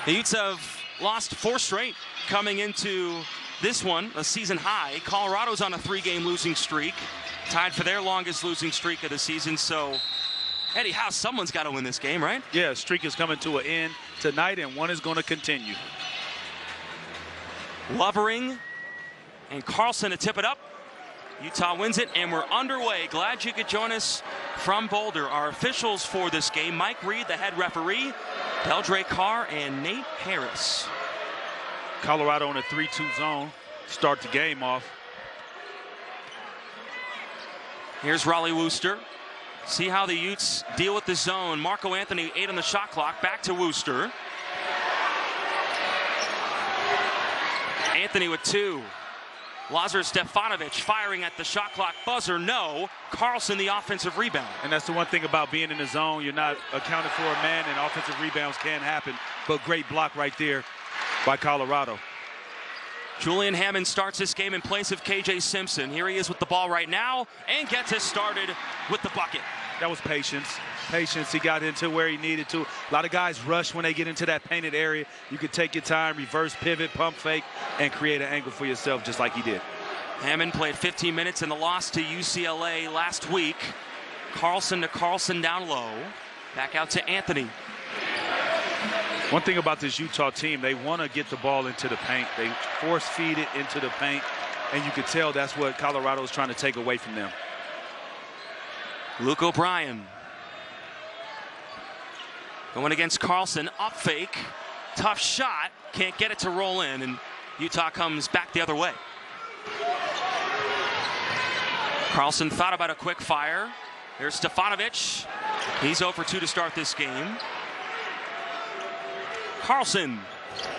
The Utes have lost 4 straight coming into this one, a season high. Colorado's on a 3-game losing streak, tied for their longest losing streak of the season. So, Eddie House, someone's got to win this game, right? Yeah, streak is coming to an end tonight, and one is going to continue. Lovering and Carlson to tip it up. Utah wins it, and we're underway. Glad you could join us from Boulder. Our officials for this game, Mike Reed, the head referee, Deldre Carr, and Nate Harris. Colorado in a 3-2 zone. Start the game off. Here's Raleigh Wooster. See how the Utes deal with the zone. Marco Anthony 8 on the shot clock. Back to Wooster. Anthony with 2. Lazar Stefanovic firing at the shot clock buzzer. No. Carlson the offensive rebound. And that's the one thing about being in the zone. You're not accounted for a man, and offensive rebounds can happen. But great block right there by Colorado. Julian Hammond starts this game in place of KJ Simpson. Here he is with the ball right now and gets us started with the bucket. That was patience. Patience. He got into where he needed to. A lot of guys rush when they get into that painted area. You could take your time, reverse pivot, pump fake, and create an angle for yourself just like he did. Hammond played 15 minutes in the loss to UCLA last week. Carlson to Carlson down low. Back out to Anthony. One thing about this Utah team, they want to get the ball into the paint. They force feed it into the paint, and you could tell that's what Colorado is trying to take away from them. Luke O'Brien going against Carlson. Up fake. Tough shot. Can't get it to roll in, and Utah comes back the other way. Carlson thought about a quick fire. There's Stefanovic. He's 0 for 2 to start this game. Carlson,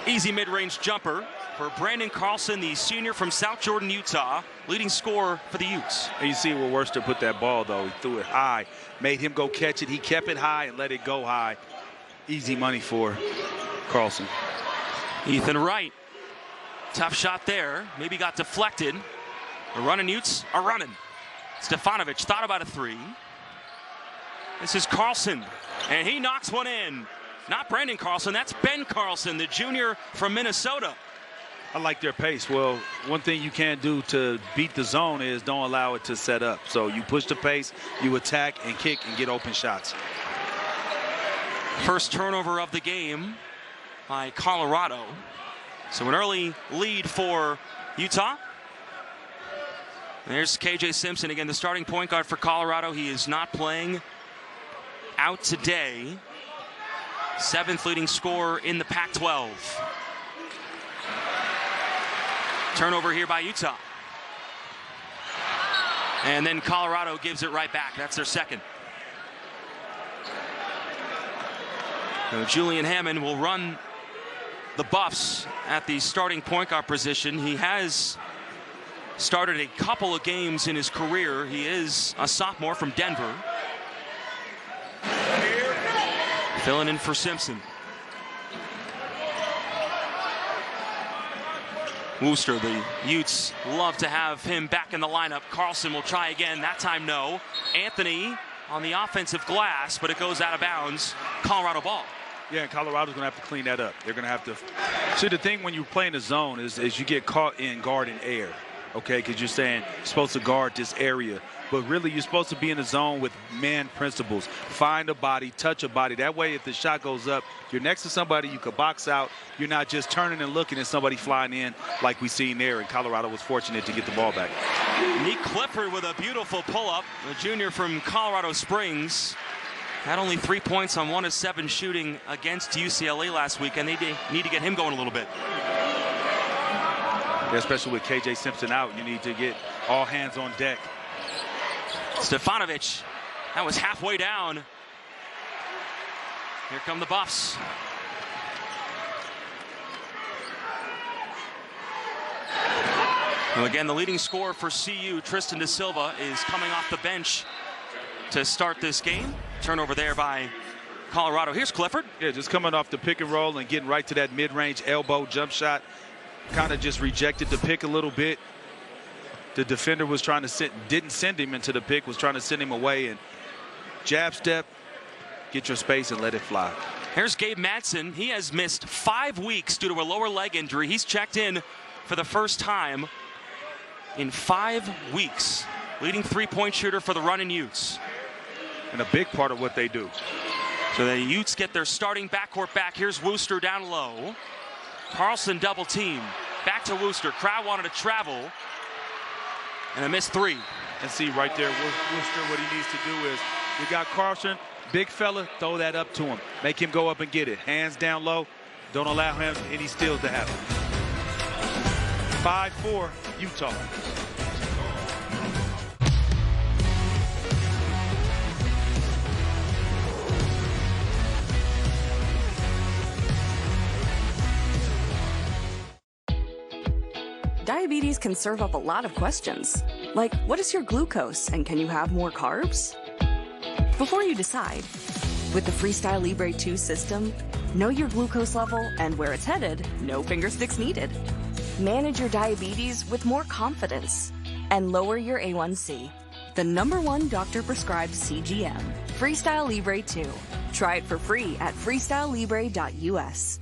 easy mid-range jumper for Brandon Carlson, the senior from South Jordan, Utah, leading scorer for the Utes. And you see where Worcester put that ball, though. He threw it high, made him go catch it. He kept it high and let it go high. Easy money for Carlson. Ethan Wright, tough shot there. Maybe got deflected. The running Utes are running. Stefanovic thought about a 3. This is Carlson, and he knocks one in. Not Brandon Carlson, that's Ben Carlson, the junior from Minnesota. I like their pace. Well, one thing you can't do to beat the zone is don't allow it to set up. So you push the pace, you attack and kick and get open shots. First turnover of the game by Colorado. So an early lead for Utah. There's KJ Simpson again, the starting point guard for Colorado. He is not playing out today. 7th leading scorer in the Pac-12. Turnover here by Utah. And then Colorado gives it right back. That's their second. So Julian Hammond will run the Buffs at the starting point guard position. He has started a couple of games in his career. He is a sophomore from Denver. Filling in for Simpson. Wooster, the Utes love to have him back in the lineup. Carlson will try again, that time no. Anthony on the offensive glass, but it goes out of bounds. Colorado ball. Yeah, and Colorado's going to have to clean that up. They're going to have to. See, the thing when you play in the zone is you get caught in guarding air, okay, because you're saying you're supposed to guard this area. But really, you're supposed to be in the zone with man principles. Find a body, touch a body. That way, if the shot goes up, you're next to somebody you could box out. You're not just turning and looking at somebody flying in like we seen there. And Colorado was fortunate to get the ball back. Nick Clifford with a beautiful pull-up. The junior from Colorado Springs had only 3 points on 1 of 7 shooting against UCLA last week, and they need to get him going a little bit. Yeah, especially with KJ Simpson out, you need to get all hands on deck. Stefanovic, that was halfway down. Here come the Buffs. Well, again, the leading scorer for CU, Tristan Da Silva, is coming off the bench to start this game. Turnover there by Colorado. Here's Clifford. Yeah, just coming off the pick and roll and getting right to that mid-range elbow jump shot. Kind of just rejected the pick a little bit. The defender was trying to didn't send him into the pick, was trying to send him away, and jab step, get your space and let it fly. Here's Gabe Madsen. He has missed 5 weeks due to a lower leg injury. He's checked in for the first time in 5 weeks. Leading three-point shooter for the Runnin' Utes. And a big part of what they do. So the Utes get their starting backcourt back. Here's Wooster down low. Carlson double team. Back to Wooster. Crowd wanted to travel. And a missed 3. And see right there, Wooster, what he needs to do is, you got Carlson, big fella, throw that up to him. Make him go up and get it. Hands down low. Don't allow him any steals to happen. 5-4, Utah. Diabetes can serve up a lot of questions, like what is your glucose and can you have more carbs? Before you decide, with the Freestyle Libre 2 system, know your glucose level and where it's headed, no finger sticks needed. Manage your diabetes with more confidence and lower your A1C. The #1 doctor-prescribed CGM, Freestyle Libre 2. Try it for free at freestylelibre.us.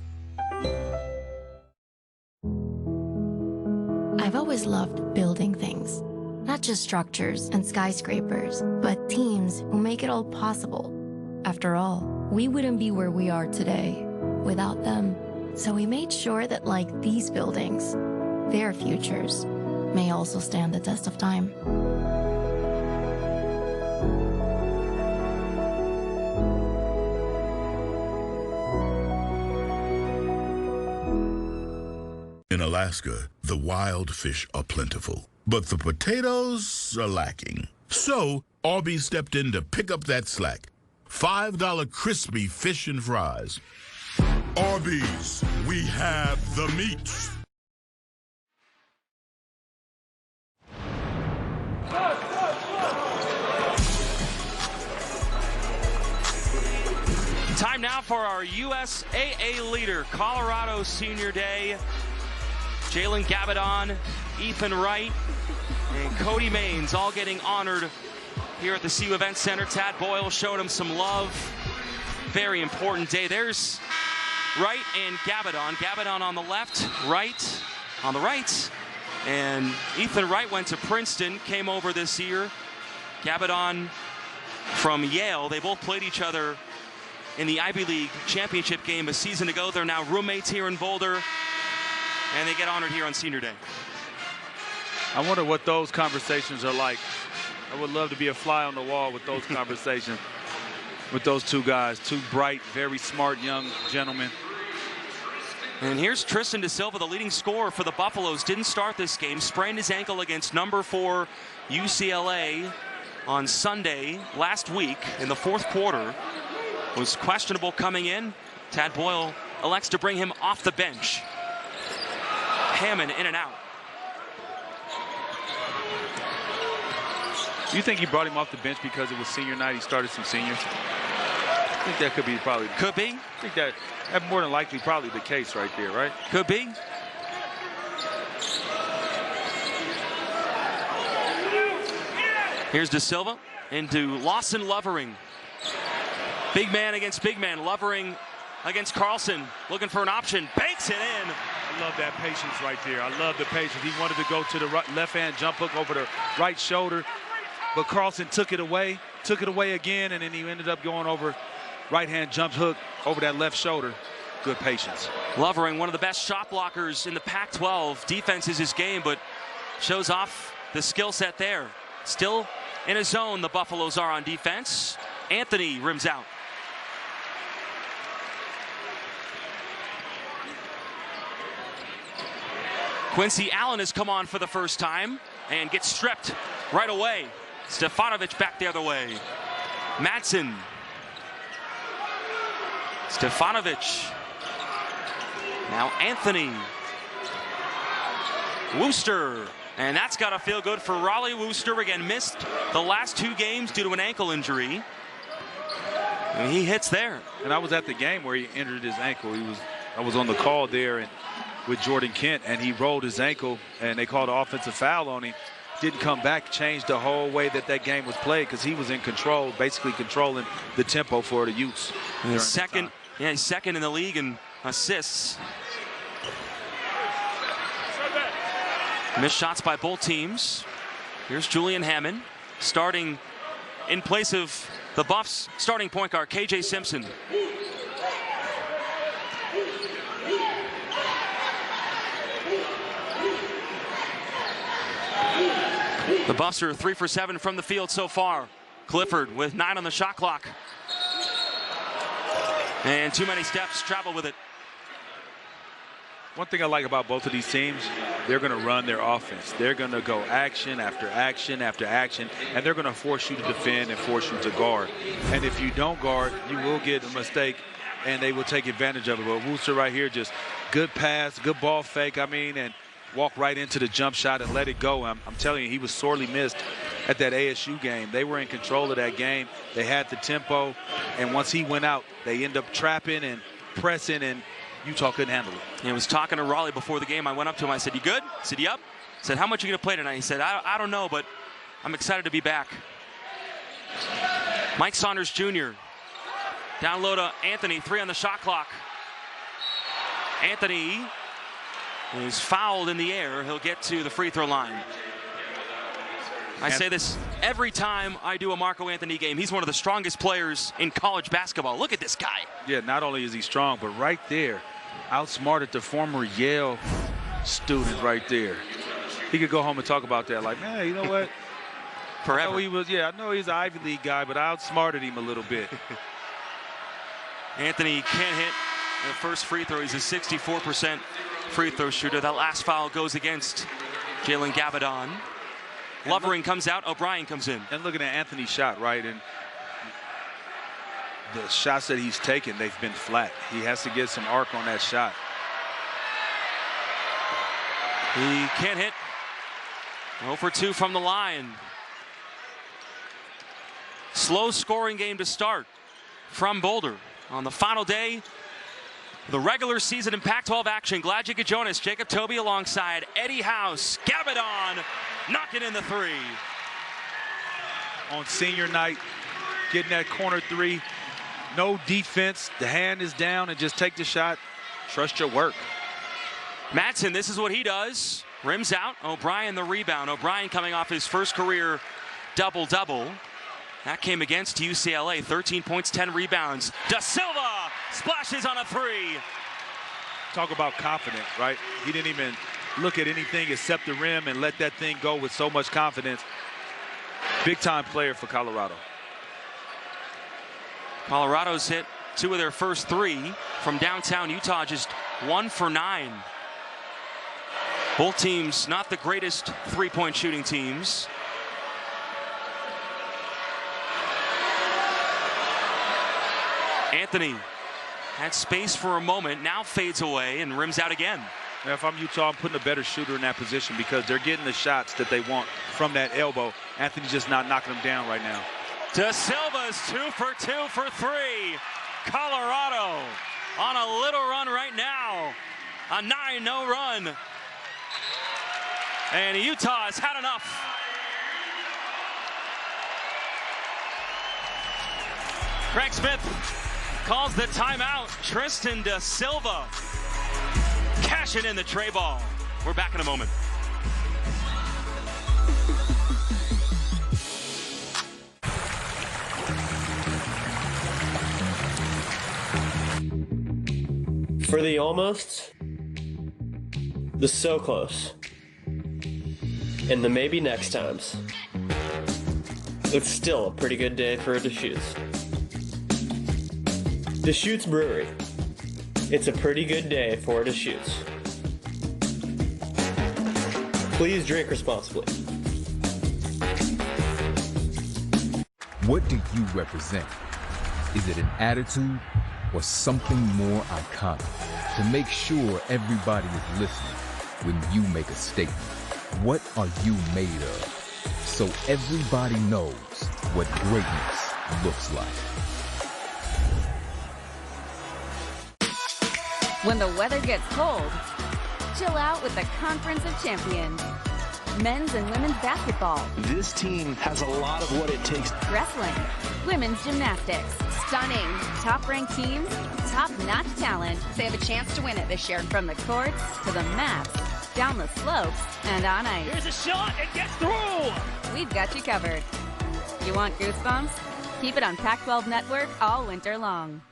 I've always loved building things, not just structures and skyscrapers, but teams who make it all possible. After all, we wouldn't be where we are today without them. So we made sure that, like these buildings, their futures may also stand the test of time. In Alaska, the wild fish are plentiful, but the potatoes are lacking. So, Arby's stepped in to pick up that slack. $5 crispy fish and fries. Arby's, we have the meat. Time now for our USAA leader, Colorado Senior Day. Jalen Gabadon, Ethan Wright, and Cody Maines all getting honored here at the CU Event Center. Tad Boyle showed him some love. Very important day. There's Wright and Gabadon. Gabadon on the left, Wright on the right. And Ethan Wright went to Princeton, came over this year. Gabadon from Yale. They both played each other in the Ivy League championship game a season ago. They're now roommates here in Boulder. And they get honored here on Senior Day. I wonder what those conversations are like. I would love to be a fly on the wall with those conversations with those two guys. Two bright, very smart young gentlemen. And here's Tristan Da Silva, the leading scorer for the Buffaloes. Didn't start this game. Sprained his ankle against #4 UCLA on Sunday last week in the 4th quarter. Was questionable coming in. Tad Boyle elects to bring him off the bench. Hammond in and out. Do you think he brought him off the bench because it was senior night? He started some seniors. I think that could be probably. Could be. I think that more than likely probably the case right there, right? Could be. Here's Da Silva into Lawson Lovering. Big man against big man. Lovering against Carlson. Looking for an option. Banks it in. I love that patience right there. I love the patience. He wanted to go to the left-hand jump hook over the right shoulder, but Carlson took it away again, and then he ended up going over right-hand jump hook over that left shoulder. Good patience. Lovering, one of the best shot blockers in the Pac-12. Defense is his game, but shows off the skill set there. Still in a zone, the Buffaloes are on defense. Anthony rims out. Quincy Allen has come on for the first time and gets stripped right away. Stefanovic back the other way. Madsen. Stefanovic. Now Anthony. Wooster. And that's got to feel good for Raleigh Wooster. Again, missed the last 2 games due to an ankle injury. And he hits there. And I was at the game where he injured his ankle. I was on the call there and with Jordan Kent, and he rolled his ankle, and they called an offensive foul on him. Didn't come back, changed the whole way that game was played because he was in control, basically controlling the tempo for the Utes. The second Yeah, he's second in the league in assists. Missed shots by both teams. Here's Julian Hammond starting in place of the Buffs' starting point guard, KJ Simpson. The Buffs are 3 for 7 from the field so far. Clifford with 9 on the shot clock. And too many steps, travel with it. One thing I like about both of these teams, they're going to run their offense. They're going to go action after action after action, and they're going to force you to defend and force you to guard. And if you don't guard, you will get a mistake, and they will take advantage of it. But Wooster right here, just good pass, good ball fake, and walk right into the jump shot and let it go. I'm telling you, he was sorely missed at that ASU game. They were in control of that game. They had the tempo, and once he went out, they end up trapping and pressing, and Utah couldn't handle it. I was talking to Raleigh before the game. I went up to him. I said, "You good?" He said, "Yep." I said, "How much are you going to play tonight?" He said, I don't know, but I'm excited to be back." Mike Saunders Jr. Down low to Anthony. 3 on the shot clock. Anthony is fouled in the air. He'll get to the free throw line. I say this every time I do a Marco Anthony game. He's one of the strongest players in college basketball. Look at this guy. Yeah, not only is he strong, but right there, outsmarted the former Yale student right there. He could go home and talk about that like, man, you know what? Forever. I know he's an Ivy League guy, but I outsmarted him a little bit. Anthony can't hit the first free throw. He's a 64% free throw shooter. That last foul goes against Jalen Gabadon. Lovering comes out, O'Brien comes in. And looking at Anthony's shot, right, and the shots that he's taken, they've been flat. He has to get some arc on that shot. He can't hit. 0 for 2 from the line. Slow scoring game to start from Boulder. On the final day, the regular season in Pac-12 action. Glad you could join us. Jacob Toby alongside Eddie House. Gabadon knocking in the 3. On senior night, getting that corner 3. No defense. The hand is down and just take the shot. Trust your work. Madsen, this is what he does. Rims out. O'Brien the rebound. O'Brien coming off his first career double-double. That came against UCLA. 13 points, 10 rebounds. Da Silva splashes on a 3. Talk about confidence, right? He didn't even look at anything except the rim and let that thing go with so much confidence. Big-time player for Colorado. Colorado's hit 2 of their first 3 from downtown Utah, just 1 for 9. Both teams not the greatest three-point shooting teams. Anthony had space for a moment, now fades away and rims out again. Now, if I'm Utah, I'm putting a better shooter in that position because they're getting the shots that they want from that elbow. Anthony's just not knocking them down right now. Da Silva's 2 for 2 for 3. Colorado on a little run right now. A 9-0 run. And Utah has had enough. Craig Smith calls the timeout. Tristan Da Silva cashing in the tray ball. We're back in a moment. For the almost, the so close, and the maybe next times, it's still a pretty good day for a Deschutes. Deschutes Brewery. It's a pretty good day for Deschutes. Please drink responsibly. What do you represent? Is it an attitude or something more iconic? To make sure everybody is listening when you make a statement. What are you made of? So everybody knows what greatness looks like. When the weather gets cold, chill out with the Conference of Champions. men's and women's basketball, This team has a lot of what it takes. wrestling, women's gymnastics. Stunning. Top-ranked teams, top-notch talent. They have a chance to win it this year from the courts to the mats, down the slopes, and on ice. Here's a shot. It gets through. We've got you covered. You want goosebumps? Keep it on Pac-12 Network all winter long.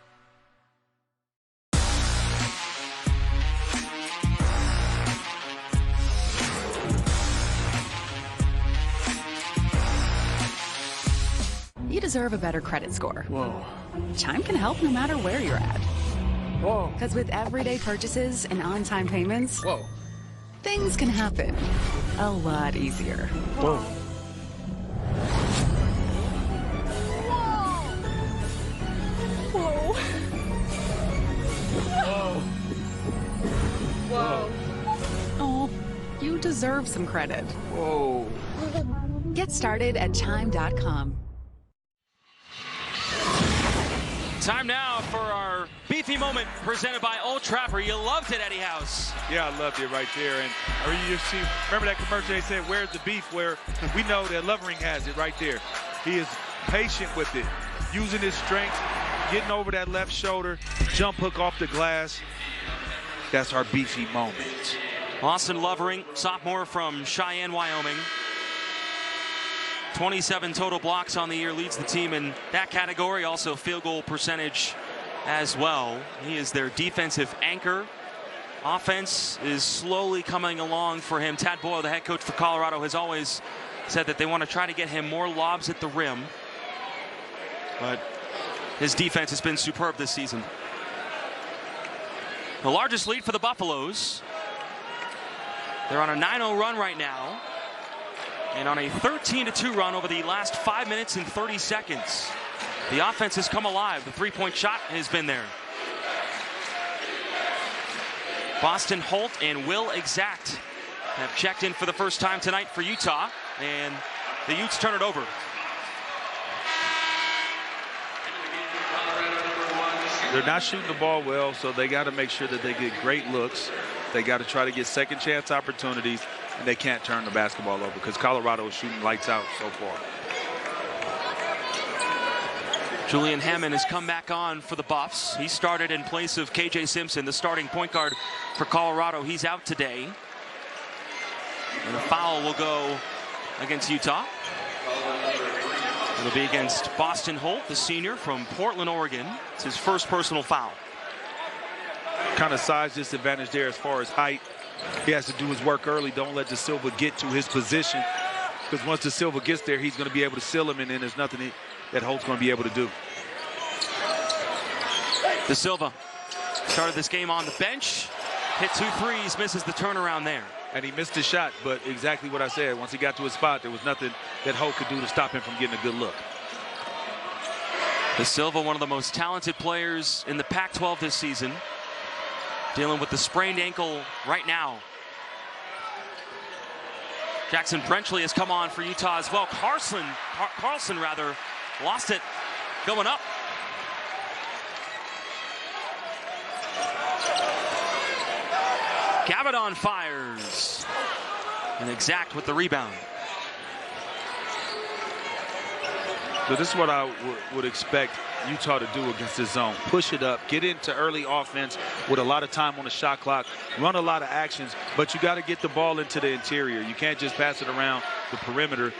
You deserve a better credit score. Whoa. Chime can help no matter where you're at. Whoa. Because with everyday purchases and on-time payments, Whoa. things can happen a lot easier. Whoa. Whoa. Whoa. Oh, you deserve some credit. Whoa. Get started at Chime.com. Time now for our beefy moment presented by Old Trapper. You loved it, Eddie House. Yeah, I loved it right there. And you see, remember that commercial they said, where's the beef? Where we know that Lovering has it right there. He is patient with it, using his strength, getting over that left shoulder, jump hook off the glass. That's our beefy moment. Austin Lovering, sophomore from Cheyenne, Wyoming. 27 total blocks on the year, leads the team in that category. Also field goal percentage as well. He is their defensive anchor. Offense is slowly coming along for him. Tad Boyle, the head coach for Colorado, has always said that they want to try to get him more lobs at the rim. But his defense has been superb this season. The largest lead for the Buffaloes. They're on a 9-0 run right now, and on a 13-2 run over the last 5 minutes and 30 seconds. The offense has come alive. The three-point shot has been there. Boston Holt and Will Exact have checked in for the first time tonight for Utah, and the Utes turn it over. They're not shooting the ball well, so they got to make sure that they get great looks. They got to try to get second chance opportunities, and they can't turn the basketball over because Colorado is shooting lights out so far. Julian Hammond has come back on for the Buffs. He started in place of KJ Simpson, the starting point guard for Colorado. He's out today. And a foul will go against Utah. It'll be against Boston Holt, the senior from Portland, Oregon. It's his first personal foul. Kind of size disadvantage there as far as height. He has to do his work early. Don't let De Silva get to his position, because once De Silva gets there, he's going to be able to seal him, and then there's nothing that Holt's going to be able to do. De Silva started this game on the bench, hit 2 threes, misses the turnaround there. And he missed the shot, but exactly what I said. Once he got to his spot, there was nothing that Holt could do to stop him from getting a good look. De Silva, one of the most talented players in the Pac-12 this season, dealing with the sprained ankle right now. Jackson Brenchley has come on for Utah as well. Carlson lost it going up. Gavidon fires. And Exact with the rebound. So this is what I would expect Utah to do against this zone. Push it up, get into early offense with a lot of time on the shot clock, run a lot of actions, but you got to get the ball into the interior. You can't just pass it around the perimeter.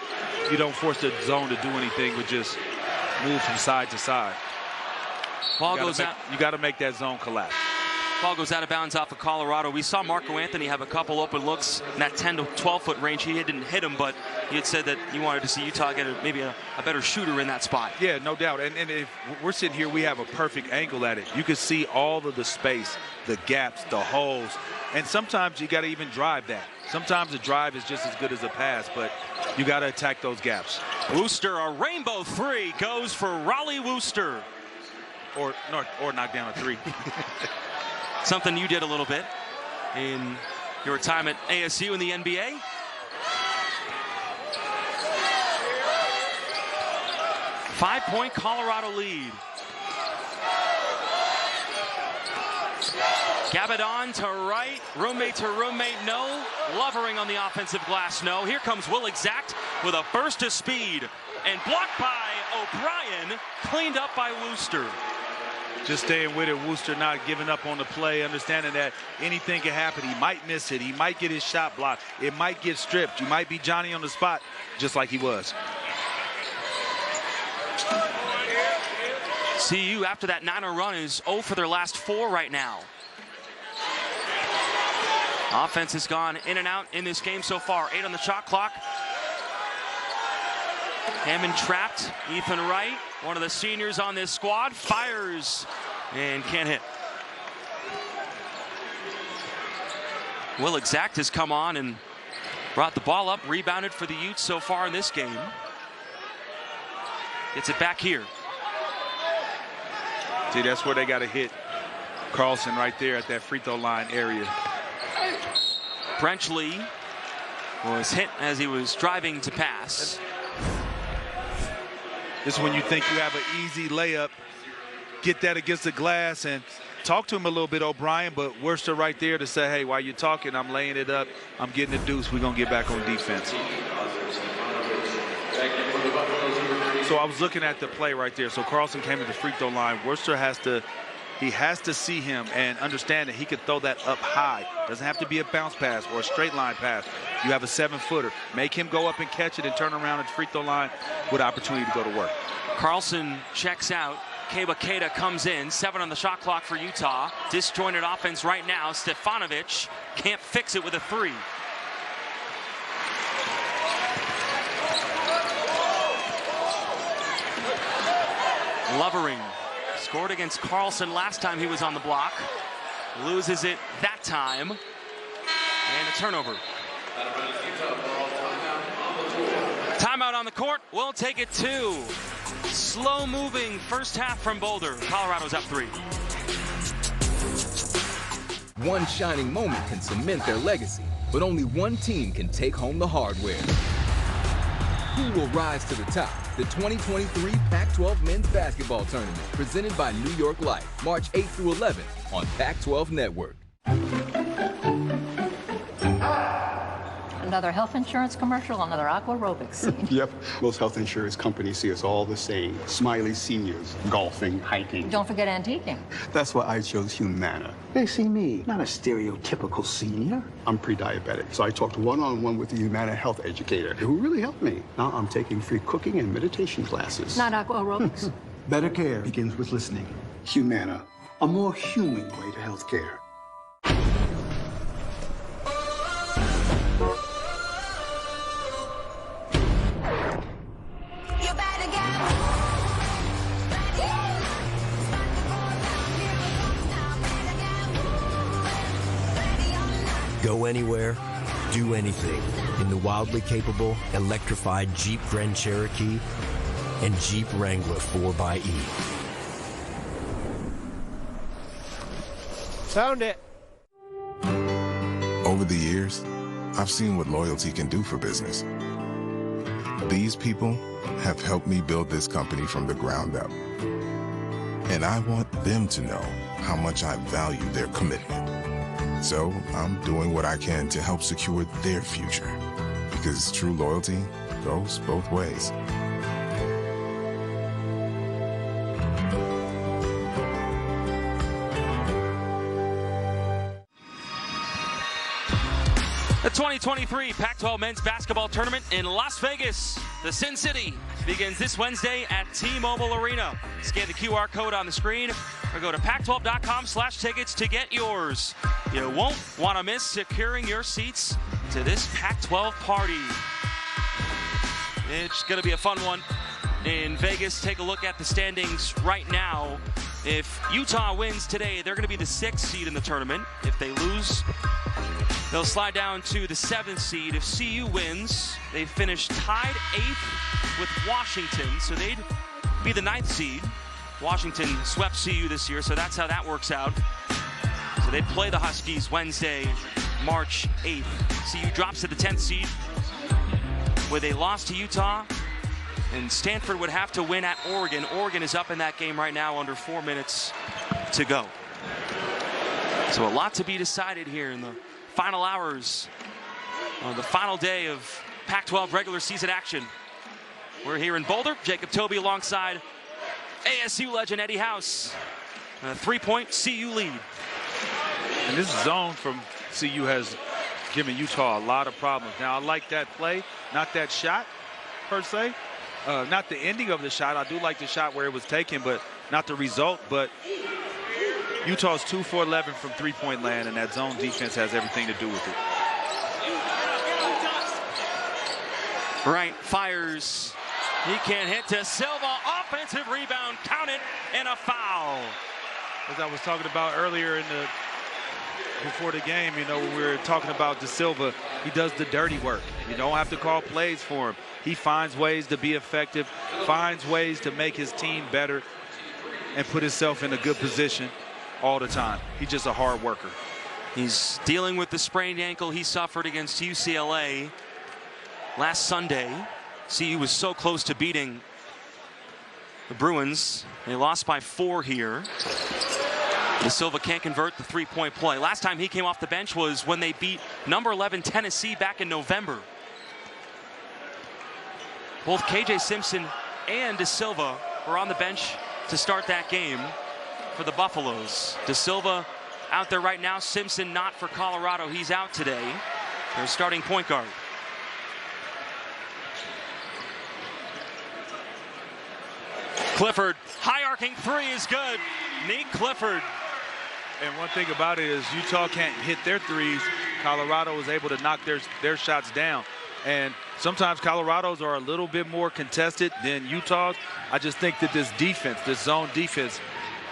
You don't force the zone to do anything, but just move from side to side. Ball goes out. You got to make that zone collapse. Ball goes out of bounds off of Colorado. We saw Marco Anthony have a couple open looks in that 10 to 12 foot range. He didn't hit him, but he had said that you wanted to see Utah get maybe a better shooter in that spot. Yeah, no doubt. And if we're sitting here, we have a perfect angle at it. You can see all of the space, the gaps, the holes. And sometimes you got to even drive that. Sometimes the drive is just as good as a pass, but you got to attack those gaps. Wooster, a rainbow three, goes for Raleigh Wooster. Or knock down a three. Something you did a little bit in your time at ASU in the NBA. Five-point Colorado lead. Gabadon to Wright, roommate to roommate, no. Lovering on the offensive glass, no. Here comes Will Exact with a burst of speed and blocked by O'Brien, cleaned up by Wooster. Just staying with it. Wooster not giving up on the play, understanding that anything can happen. He might miss it. He might get his shot blocked. It might get stripped. You might be Johnny on the spot, just like he was. CU, after that Niner run, is 0 for their last 4 right now. Offense has gone in and out in this game so far. 8 on the shot clock. Hammond trapped. Ethan Wright, one of the seniors on this squad, fires and can't hit. Will Exact has come on and brought the ball up, rebounded for the Utes so far in this game. Gets it back here. See, that's where they got to hit Carlson right there at that free throw line area. Brenchley was hit as he was driving to pass. This is when you think you have an easy layup, get that against the glass and talk to him a little bit, O'Brien, but Worcester right there to say, hey, while you're talking, I'm laying it up, I'm getting the deuce, we're going to get back on defense. So I was looking at the play right there. So Carlson came to the free throw line. Worcester has to see him and understand that he could throw that up high. Doesn't have to be a bounce pass or a straight line pass. You have a 7-footer. Make him go up and catch it and turn around at the free throw line with opportunity to go to work. Carlson checks out. Keba Keita comes in. 7 on the shot clock for Utah. Disjointed offense right now. Stefanovic can't fix it with a 3. Lovering scored against Carlson last time he was on the block. Loses it that time. And a turnover. Timeout on the court. We'll take it 2. Slow moving first half from Boulder. Colorado's up 3. One shining moment can cement their legacy, but only one team can take home the hardware. Who will rise to the top? The 2023 Pac-12 Men's Basketball Tournament, presented by New York Life, March 8th through 11th on Pac-12 Network. Another health insurance commercial, another aqua aerobics scene. Yep, most health insurance companies see us all the same. Smiley seniors, golfing, hiking. Don't forget antiquing. That's why I chose Humana. They see me, not a stereotypical senior. I'm pre-diabetic, so I talked one-on-one with the Humana health educator who really helped me. Now I'm taking free cooking and meditation classes. Not aqua aerobics. Better care begins with listening. Humana, a more human way to health care. Go anywhere, do anything in the wildly capable, electrified Jeep Grand Cherokee and Jeep Wrangler 4xe. Found it. Over the years, I've seen what loyalty can do for business. These people have helped me build this company from the ground up. And I want them to know how much I value their commitment. So I'm doing what I can to help secure their future, because true loyalty goes both ways. The 2023 Pac-12 Men's Basketball Tournament in Las Vegas, the Sin City, begins this Wednesday at T-Mobile Arena. Scan the QR code on the screen or go to pac12.com/tickets to get yours. You won't want to miss securing your seats to this Pac-12 party. It's going to be a fun one in Vegas. Take a look at the standings right now. If Utah wins today, they're going to be the 6th seed in the tournament. If they lose, they'll slide down to the 7th seed. If CU wins, they finish tied 8th with Washington, so they'd be the 9th seed. Washington swept CU this year, so that's how that works out. So they play the Huskies Wednesday, March 8th. CU drops to the 10th seed with a loss to Utah, and Stanford would have to win at Oregon. Oregon is up in that game right now under 4 minutes to go. So a lot to be decided here in the final hours on the final day of Pac-12 regular season action. We're here in Boulder. Jacob Toby alongside ASU legend Eddie House. A 3-point CU lead. And this zone from CU has given Utah a lot of problems. Now, I like that play, not that shot per se. Not the ending of the shot. I do like the shot where it was taken, but not the result. But Utah's 2 for 11 from three-point land, and that zone defense has everything to do with it. Wright fires. He can't hit. De Silva, offensive rebound, count it, and a foul. As I was talking about earlier before the game, you know, when we were talking about De Silva, he does the dirty work. You don't have to call plays for him. He finds ways to be effective, finds ways to make his team better, and put himself in a good position all the time. He's just a hard worker. He's dealing with the sprained ankle he suffered against UCLA last Sunday. CU was so close to beating the Bruins. They lost by 4 here. De Silva can't convert the three-point play. Last time he came off the bench was when they beat number 11 Tennessee back in November. Both KJ Simpson and De Silva were on the bench to start that game for the Buffaloes. De Silva out there right now. Simpson not for Colorado. He's out today. Their starting point guard. Clifford, high arcing three is good. Nate Clifford. And one thing about it is Utah can't hit their threes. Colorado was able to knock their shots down. And sometimes Colorado's are a little bit more contested than Utah's. I just think that this defense, this zone defense,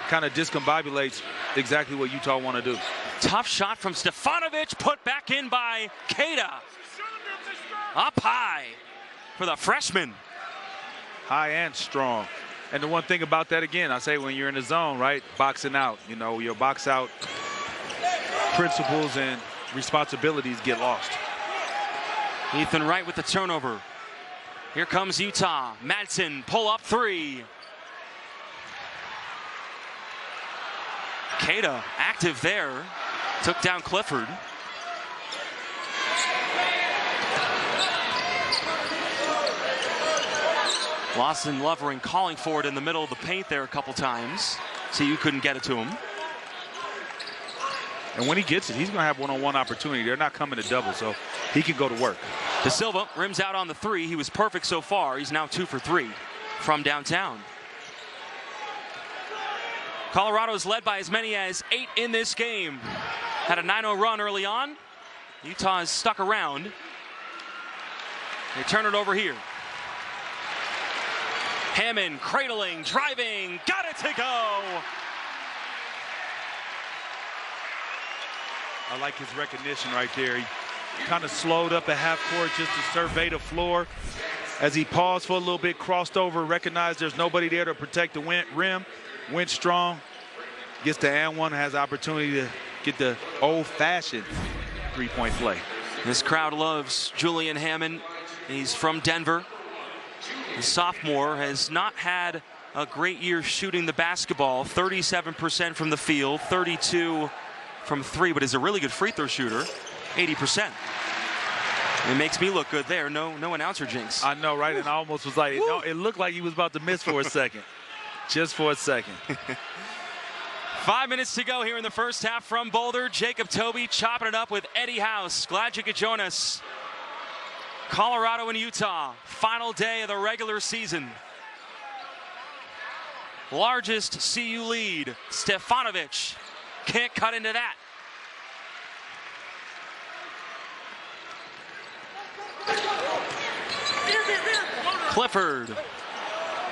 kind of discombobulates exactly what Utah want to do. Tough shot from Stefanovic, put back in by Keita. Up high for the freshman. High and strong. And the one thing about that, again, I say when you're in the zone, right, boxing out, you know, your box out principles and responsibilities get lost. Ethan Wright with the turnover. Here comes Utah. Madsen, pull up three. Keita active there. Took down Clifford. Lawson Lovering calling for it in the middle of the paint there a couple times. So you couldn't get it to him. And when he gets it, he's going to have one-on-one opportunity. They're not coming to double, so he can go to work. De Silva rims out on the three. He was perfect so far. He's now 2 for 3 from downtown. Colorado's led by as many as 8 in this game. Had a 9-0 run early on. Utah is stuck around. They turn it over here. Hammond cradling, driving, got it to go. I like his recognition right there. He kind of slowed up at half court just to survey the floor. As he paused for a little bit, crossed over, recognized there's nobody there to protect the rim, went strong, gets the and one, has the opportunity to get the old-fashioned three-point play. This crowd loves Julian Hammond. He's from Denver. The sophomore has not had a great year shooting the basketball. 37% from the field, 32 from 3, but is a really good free throw shooter, 80%. It makes me look good there. No announcer jinx. I know, right? And I almost was like, no, it looked like he was about to miss for a second. Just for a second. 5 minutes to go here in the first half from Boulder. Jacob Toby chopping it up with Eddie House. Glad you could join us. Colorado and Utah, final day of the regular season. Largest CU lead, Stefanovic. Can't cut into that. Clifford.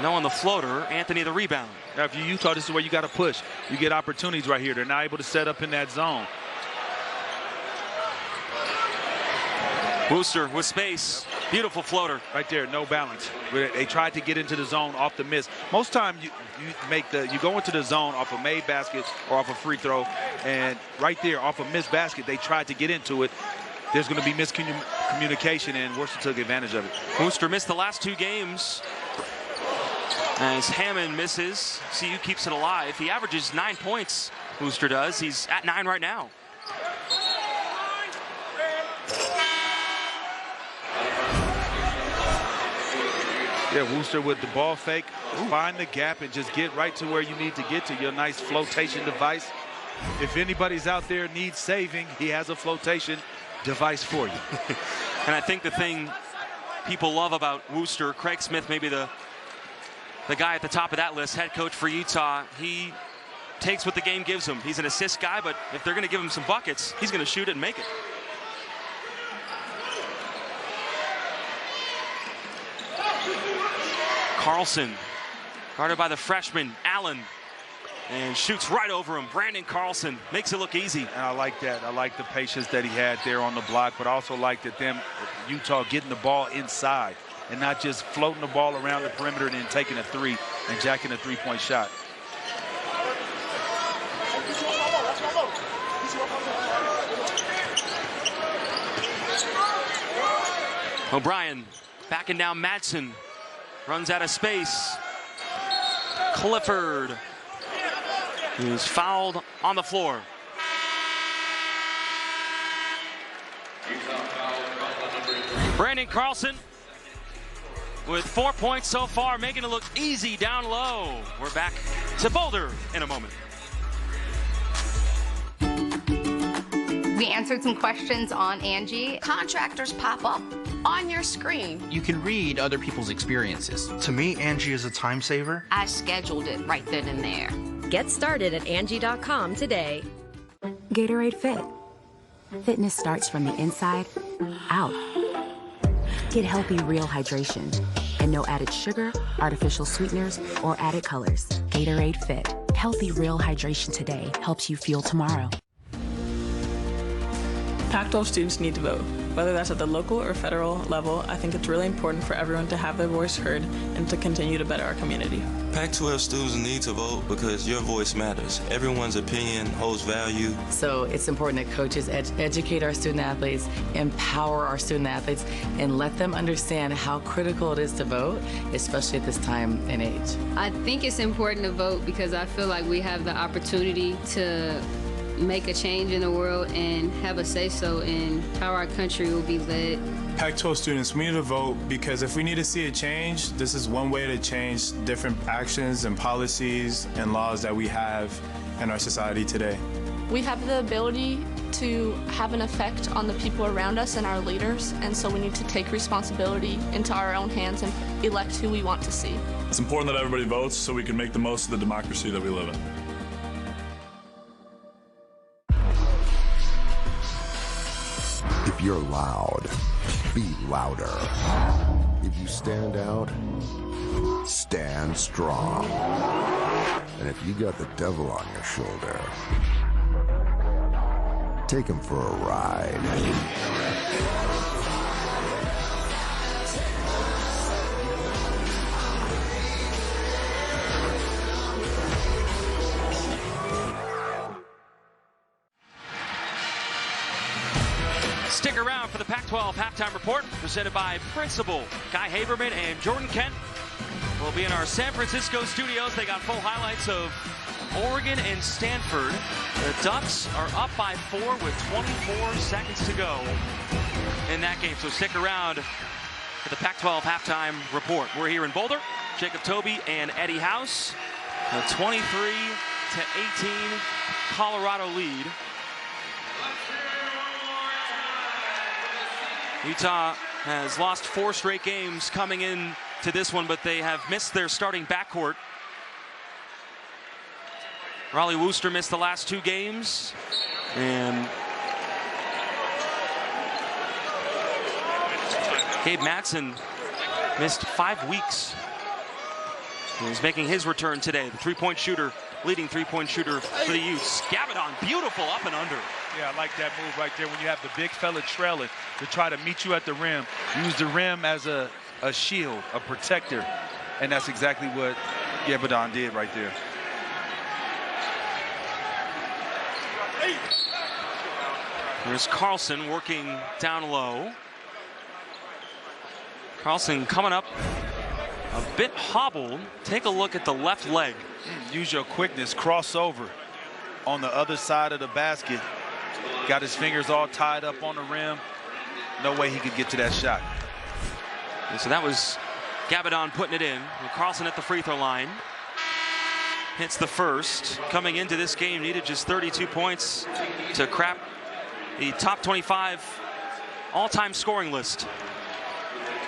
No on the floater. Anthony the rebound. Now, if you're Utah, this is where you got to push. You get opportunities right here. They're not able to set up in that zone. Booster with space. Beautiful floater. Right there, no balance. They tried to get into the zone off the miss. Most time you go into the zone off a made basket or off a free throw, and right there off a missed basket, they tried to get into it. There's going to be miscommunication, and Worcester took advantage of it. Booster missed the last 2 games. As Hammond misses, CU keeps it alive. He averages 9 points Wooster does. He's at 9 right now. Yeah, Wooster with the ball fake. Find the gap and just get right to where you need to get to your nice flotation device. If anybody's out there needs saving, he has a flotation device for you. And I think the thing people love about Wooster, Craig Smith, maybe the guy at the top of that list, head coach for Utah, he takes what the game gives him. He's an assist guy, but if they're going to give him some buckets, he's going to shoot it and make it. Carlson, guarded by the freshman, Allen, and shoots right over him. Brandon Carlson makes it look easy. And I like that. I like the patience that he had there on the block, but also like that Utah getting the ball inside and not just floating the ball around the perimeter and then taking a three and jacking a three-point shot. O'Brien backing down Madsen. Runs out of space. Clifford is fouled on the floor. Brandon Carlson with 4 points so far, making it look easy down low. We're back to Boulder in a moment. We answered some questions on Angie. Contractors pop up on your screen. You can read other people's experiences. To me, Angie is a time saver. I scheduled it right then and there. Get started at Angie.com today. Gatorade Fit. Fitness starts from the inside out. Get healthy, real hydration. And no added sugar, artificial sweeteners, or added colors. Gatorade Fit. Healthy, real hydration today helps you fuel tomorrow. Pac-12 students need to vote. Whether that's at the local or federal level, I think it's really important for everyone to have their voice heard and to continue to better our community. Pac-12 students need to vote because your voice matters. Everyone's opinion holds value. So it's important that coaches educate our student athletes, empower our student athletes, and let them understand how critical it is to vote, especially at this time and age. I think it's important to vote because I feel like we have the opportunity to make a change in the world and have a say-so in how our country will be led. Pac-12 students, we need to vote because if we need to see a change, this is one way to change different actions and policies and laws that we have in our society today. We have the ability to have an effect on the people around us and our leaders, and so we need to take responsibility into our own hands and elect who we want to see. It's important that everybody votes so we can make the most of the democracy that we live in. If you're loud, be louder. If you stand out, stand strong. And if you got the devil on your shoulder, take him for a ride. Stick around for the Pac-12 halftime report presented by Principal Guy Haberman and Jordan Kent. We'll be in our San Francisco studios. They got full highlights of Oregon and Stanford. The Ducks are up by 4 with 24 seconds to go in that game. So stick around for the Pac-12 halftime report. We're here in Boulder. Jacob Toby and Eddie House. A 23-18 Colorado lead. Utah has lost 4 straight games coming in to this one, but they have missed their starting backcourt. Raleigh Wooster missed the last 2 games, and Gabe Madsen missed 5 weeks. He's making his return today. The three-point shooter, leading three-point shooter for the Utes. Gavadon, beautiful up and under. Yeah, I like that move right there when you have the big fella trailing to try to meet you at the rim. Use the rim as a shield, a protector. And that's exactly what Gavadon did right there. There's Carlson working down low. Carlson coming up a bit hobbled. Take a look at the left leg. Use your quickness, crossover. on the other side of the basket. Got his fingers all tied up on the rim. No way he could get to that shot. And so that was Gabadon putting it in. And Carlson at the free throw line. Hits the first. Coming into this game, needed just 32 points to crack the top 25 all-time scoring list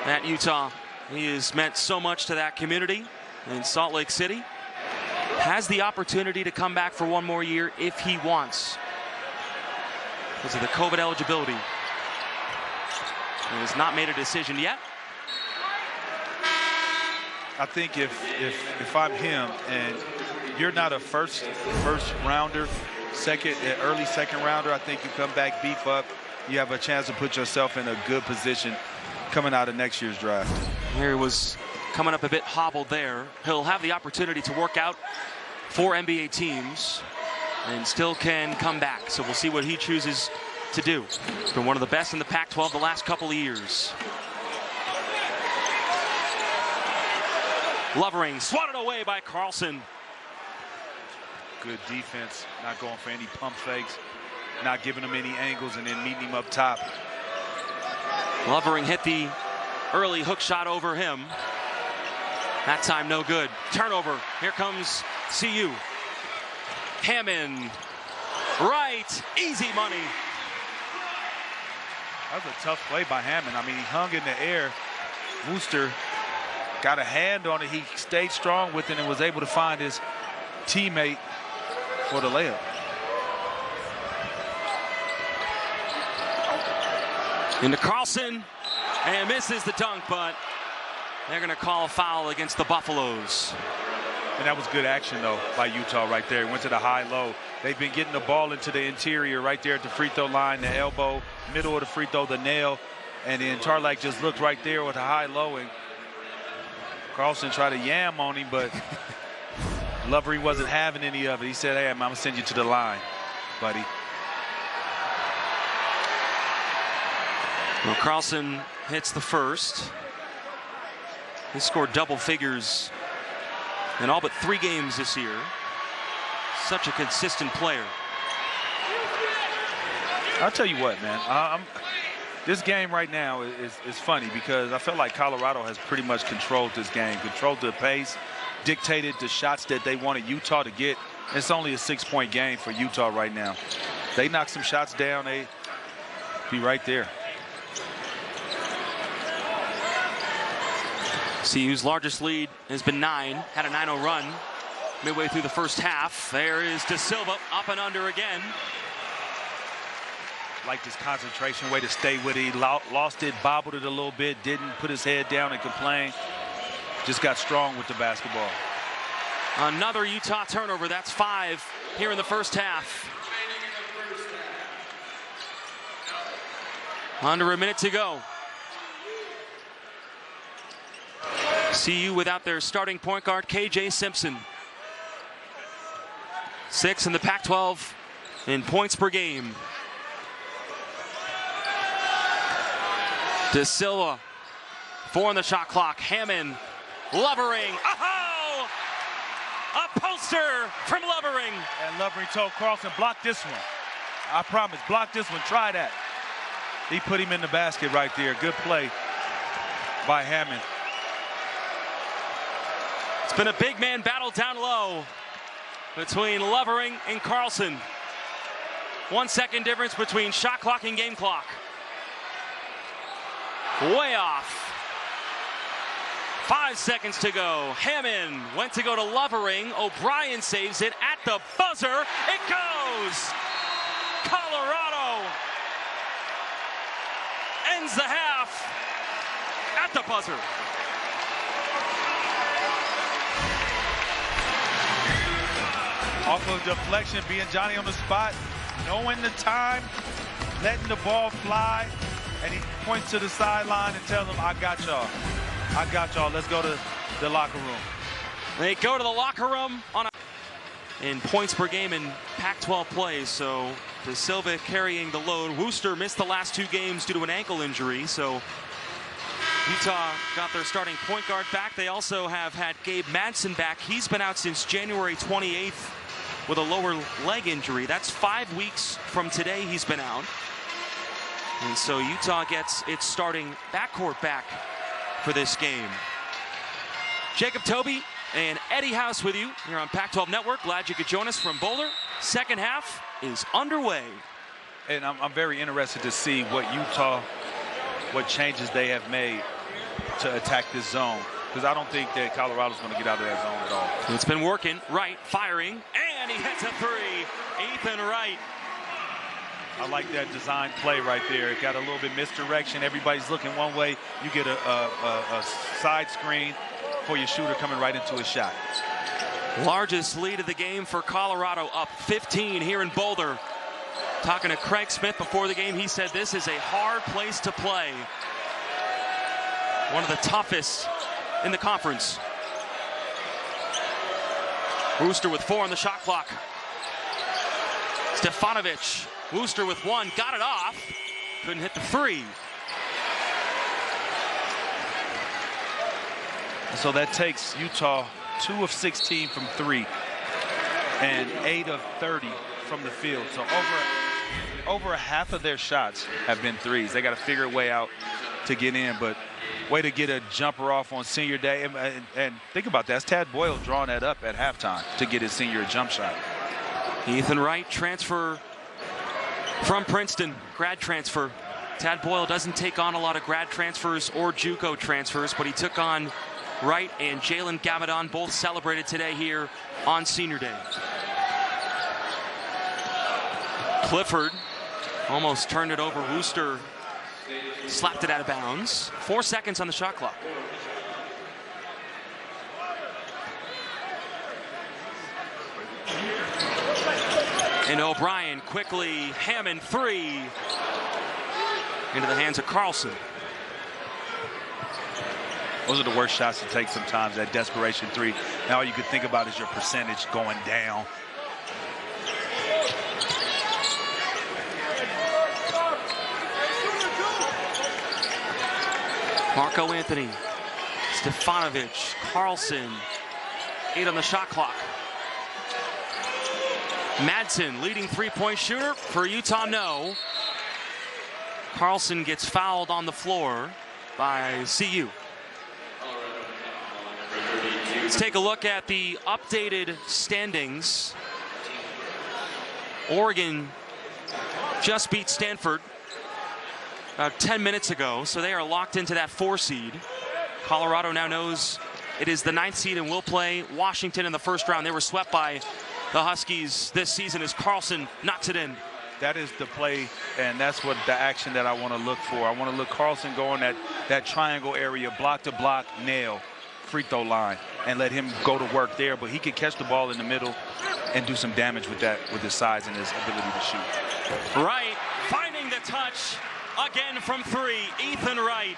at Utah. He has meant so much to that community in Salt Lake City. Has the opportunity to come back for one more year if he wants, because of the COVID eligibility. He has not made a decision yet. I think if I'm him and you're not a first rounder, early second rounder, I think you come back, beef up. You have a chance to put yourself in a good position coming out of next year's draft. Here he was coming up a bit hobbled there. He'll have the opportunity to work out for NBA teams and still can come back. So we'll see what he chooses to do. He's been one of the best in the Pac-12 the last couple of years. Lovering swatted away by Carlson. Good defense, not going for any pump fakes, not giving him any angles, and then meeting him up top. Lovering hit the early hook shot over him. That time no good. Turnover. Here comes CU. Hammond. Wright. Easy money. That was a tough play by Hammond. I mean, he hung in the air. Wooster got a hand on it. He stayed strong with it and was able to find his teammate for the layup. Into Carlson, and misses the dunk, but they're going to call a foul against the Buffaloes. And that was good action, though, by Utah right there. Went to the high-low. They've been getting the ball into the interior right there at the free throw line, the elbow, middle of the free throw, the nail. And then Tarlac just looked right there with a high-low, and Carlson tried to yam on him, but Lovering wasn't having any of it. He said, hey, I'm going to send you to the line, buddy. Well, Carlson hits the first. He scored double figures in all but 3 games this year. Such a consistent player. I'll tell you what, man. This game right now is funny because I feel like Colorado has pretty much controlled this game, controlled the pace, dictated the shots that they wanted Utah to get. It's only a 6-point game for Utah right now. They knock some shots down, they be right there. CU's largest lead has been 9. Had a 9-0 run midway through the first half. There is De Silva up and under again. Like this concentration, way to stay with it. He lost it, bobbled it a little bit, didn't put his head down and complain. Just got strong with the basketball. Another Utah turnover. That's 5 here in the first half. Under a minute to go. CU without their starting point guard, KJ Simpson. 6 in the Pac-12 in points per game. De Silva, 4 on the shot clock. Hammond, Lovering. Oh! A poster from Lovering. And Lovering told Carlson, block this one. I promise, block this one. Try that. He put him in the basket right there. Good play by Hammond. It's been a big man battle down low between Lovering and Carlson. 1 second difference between shot clock and game clock. Way off. 5 seconds to go. Hammond went to go to Lovering. O'Brien saves it at the buzzer. It goes. Colorado ends the half at the buzzer. Off of deflection, being Johnny on the spot, knowing the time, letting the ball fly, and he points to the sideline and tells them, I got y'all. I got y'all. Let's go to the locker room. They go to the locker room in points per game in Pac-12 play, so De Silva carrying the load. Wooster missed the last 2 games due to an ankle injury, so Utah got their starting point guard back. They also have had Gabe Madsen back. He's been out since January 28th with a lower leg injury. That's 5 weeks from today he's been out. And so Utah gets its starting backcourt back for this game. Jacob Toby and Eddie House with you here on Pac-12 Network. Glad you could join us from Boulder. Second half is underway. And I'm very interested to see what changes they have made to attack this zone. Because I don't think that Colorado's going to get out of that zone at all. It's been working. Wright firing, and he hits a three. Ethan Wright. I like that design play right there. It got a little bit misdirection. Everybody's looking one way. You get a side screen for your shooter coming right into a shot. Largest lead of the game for Colorado, up 15 here in Boulder. Talking to Craig Smith before the game, he said this is a hard place to play. One of the toughest in the conference. Wooster with 4 on the shot clock. Stefanovic, Wooster with 1, got it off. Couldn't hit the 3. So that takes Utah 2 of 16 from 3 and 8 of 30 from the field. So over half of their shots have been threes. They got to figure a way out to get in, but way to get a jumper off on senior day. And think about that. That's Tad Boyle drawing that up at halftime to get his senior jump shot. Ethan Wright, transfer from Princeton, grad transfer. Tad Boyle doesn't take on a lot of grad transfers or JUCO transfers, but he took on Wright and Jalen Gamadon, both celebrated today here on Senior Day. Clifford almost turned it over. Wooster slapped it out of bounds. 4 seconds on the shot clock. And O'Brien quickly Hammond 3 into the hands of Carlson. Those are the worst shots to take sometimes, that desperation 3. Now all you can think about is your percentage going down. Marco Anthony, Stefanovic, Carlson, 8 on the shot clock. Madsen, leading three-point shooter for Utah, no. Carlson gets fouled on the floor by CU. Let's take a look at the updated standings. Oregon just beat Stanford about 10 minutes ago, so they are locked into that 4 seed. Colorado now knows it is the 9th seed and will play Washington in the first round. They were swept by the Huskies this season as Carlson knocks it in. That is the play, and that's what the action that I want to look for. I want to look Carlson go in that triangle area, block to block, nail, free throw line, and let him go to work there. But he could catch the ball in the middle and do some damage with that, with his size and his ability to shoot. Wright finding the touch again from 3. Ethan Wright.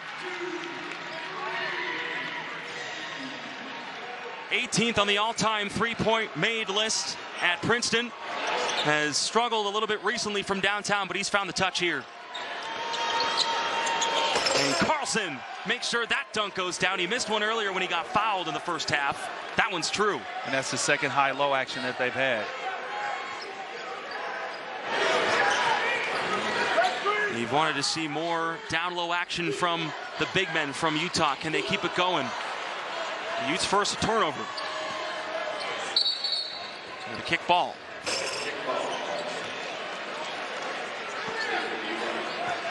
18th on the all-time three-point made list at Princeton. Has struggled a little bit recently from downtown, but he's found the touch here. And Carlson makes sure that dunk goes down. He missed one earlier when he got fouled in the first half. That one's true. And that's the second high-low action that they've had. You've wanted to see more down-low action from the big men from Utah. Can they keep it going? Utes first turnover. And a kick ball.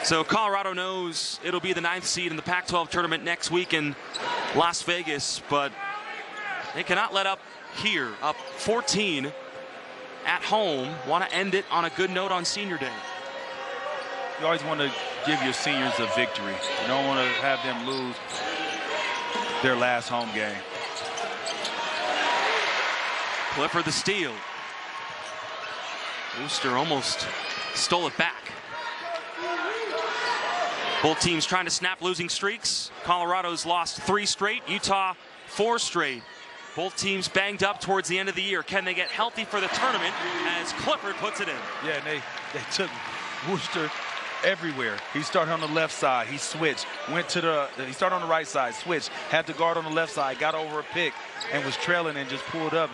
So Colorado knows it'll be the 9th seed in the Pac-12 tournament next week in Las Vegas, but they cannot let up here. Up 14 at home. Want to end it on a good note on Senior Day. You always want to give your seniors a victory. You don't want to have them lose their last home game. Clifford the steal. Wooster almost stole it back. Both teams trying to snap losing streaks. Colorado's lost 3 straight. Utah 4 straight. Both teams banged up towards the end of the year. Can they get healthy for the tournament as Clifford puts it in? Yeah, and they took Wooster everywhere. He started on the left side. He switched. He started on the right side, switched. Had the guard on the left side, got over a pick, and was trailing and just pulled up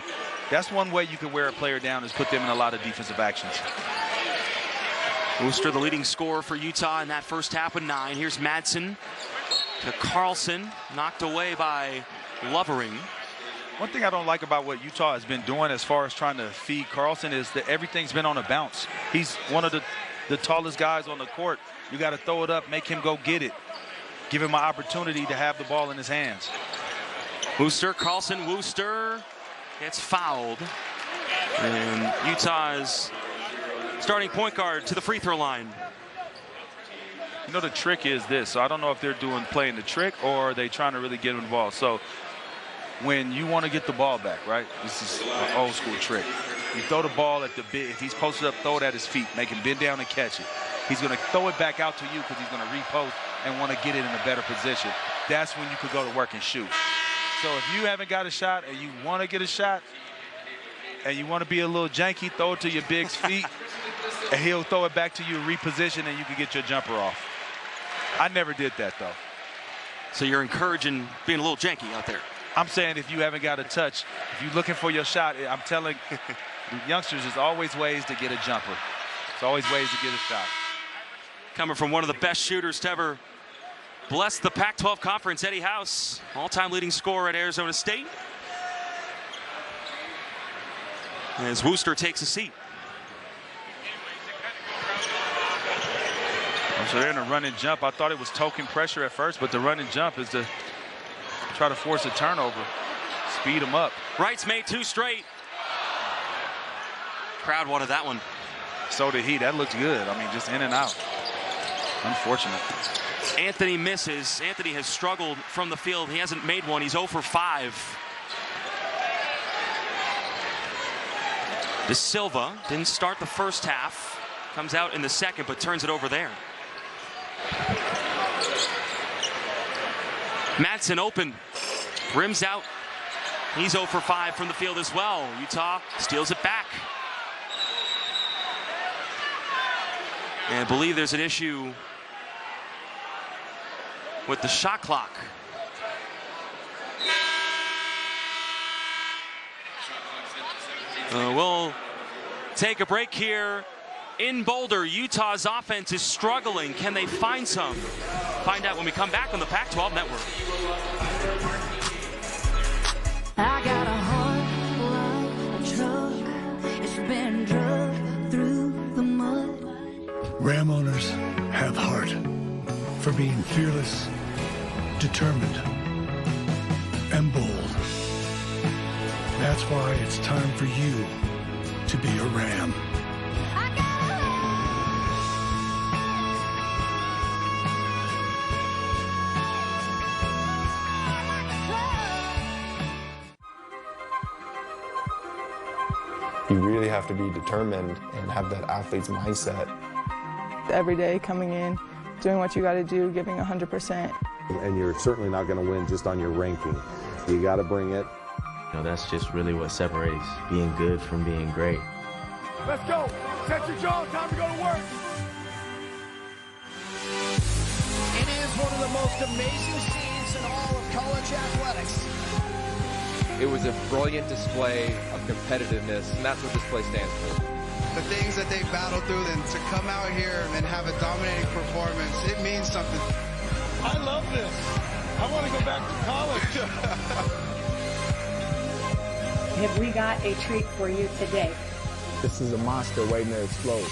That's one way you can wear a player down, is put them in a lot of defensive actions. Wooster, the leading scorer for Utah in that first half with 9. Here's Madsen to Carlson, knocked away by Lovering. One thing I don't like about what Utah has been doing as far as trying to feed Carlson is that everything's been on a bounce. He's one of the tallest guys on the court. You got to throw it up, make him go get it. Give him an opportunity to have the ball in his hands. Wooster, Carlson, Wooster gets fouled. And Utah's starting point guard to the free throw line. You know, the trick is this. So I don't know if they're playing the trick or are they trying to really get him the ball. So when you want to get the ball back, right? This is an old school trick. You throw the ball at the big. If he's posted up, throw it at his feet. Make him bend down and catch it. He's going to throw it back out to you because he's going to repost and want to get it in a better position. That's when you could go to work and shoot. So if you haven't got a shot and you want to get a shot and you want to be a little janky, throw it to your big's feet and he'll throw it back to you, reposition, and you can get your jumper off. I never did that, though. So you're encouraging being a little janky out there. I'm saying if you haven't got a touch, if you're looking for your shot, I'm telling the youngsters, there's always ways to get a jumper. There's always ways to get a shot. Coming from one of the best shooters to ever bless the Pac-12 Conference, Eddie House, all-time leading scorer at Arizona State. As Wooster takes a seat. So they're in a run and jump. I thought it was token pressure at first, but the run and jump is to try to force a turnover, speed them up. Wright's made 2 straight. Crowd wanted that one. So did he. That looked good. I mean, just in and out. Unfortunate. Anthony misses. Anthony has struggled from the field. He hasn't made one. He's 0 for 5. De Silva didn't start the first half. Comes out in the second, but turns it over there. Madsen open. Rims out. He's 0 for 5 from the field as well. Utah steals it back. And I believe there's an issue with the shot clock. We'll take a break here in Boulder. Utah's offense is struggling. Can they find some? Find out when we come back on the Pac-12 Network. I got a heart like a truck. It's been drugged through the mud. Ram owners have heart for being fearless, determined, and bold. That's why it's time for you to be a Ram. You really have to be determined and have that athlete's mindset. Every day coming in, doing what you got to do, giving 100%. And you're certainly not going to win just on your ranking. You got to bring it. You know, that's just really what separates being good from being great. Let's go. Set your jaw. Time to go to work. It is one of the most amazing scenes in all of college athletics. It was a brilliant display of competitiveness, and that's what this place stands for. The things that they battled through, and to come out here and have a dominating performance, it means something. I love this. I want to go back to college. Have we got a treat for you today? This is a monster waiting to explode.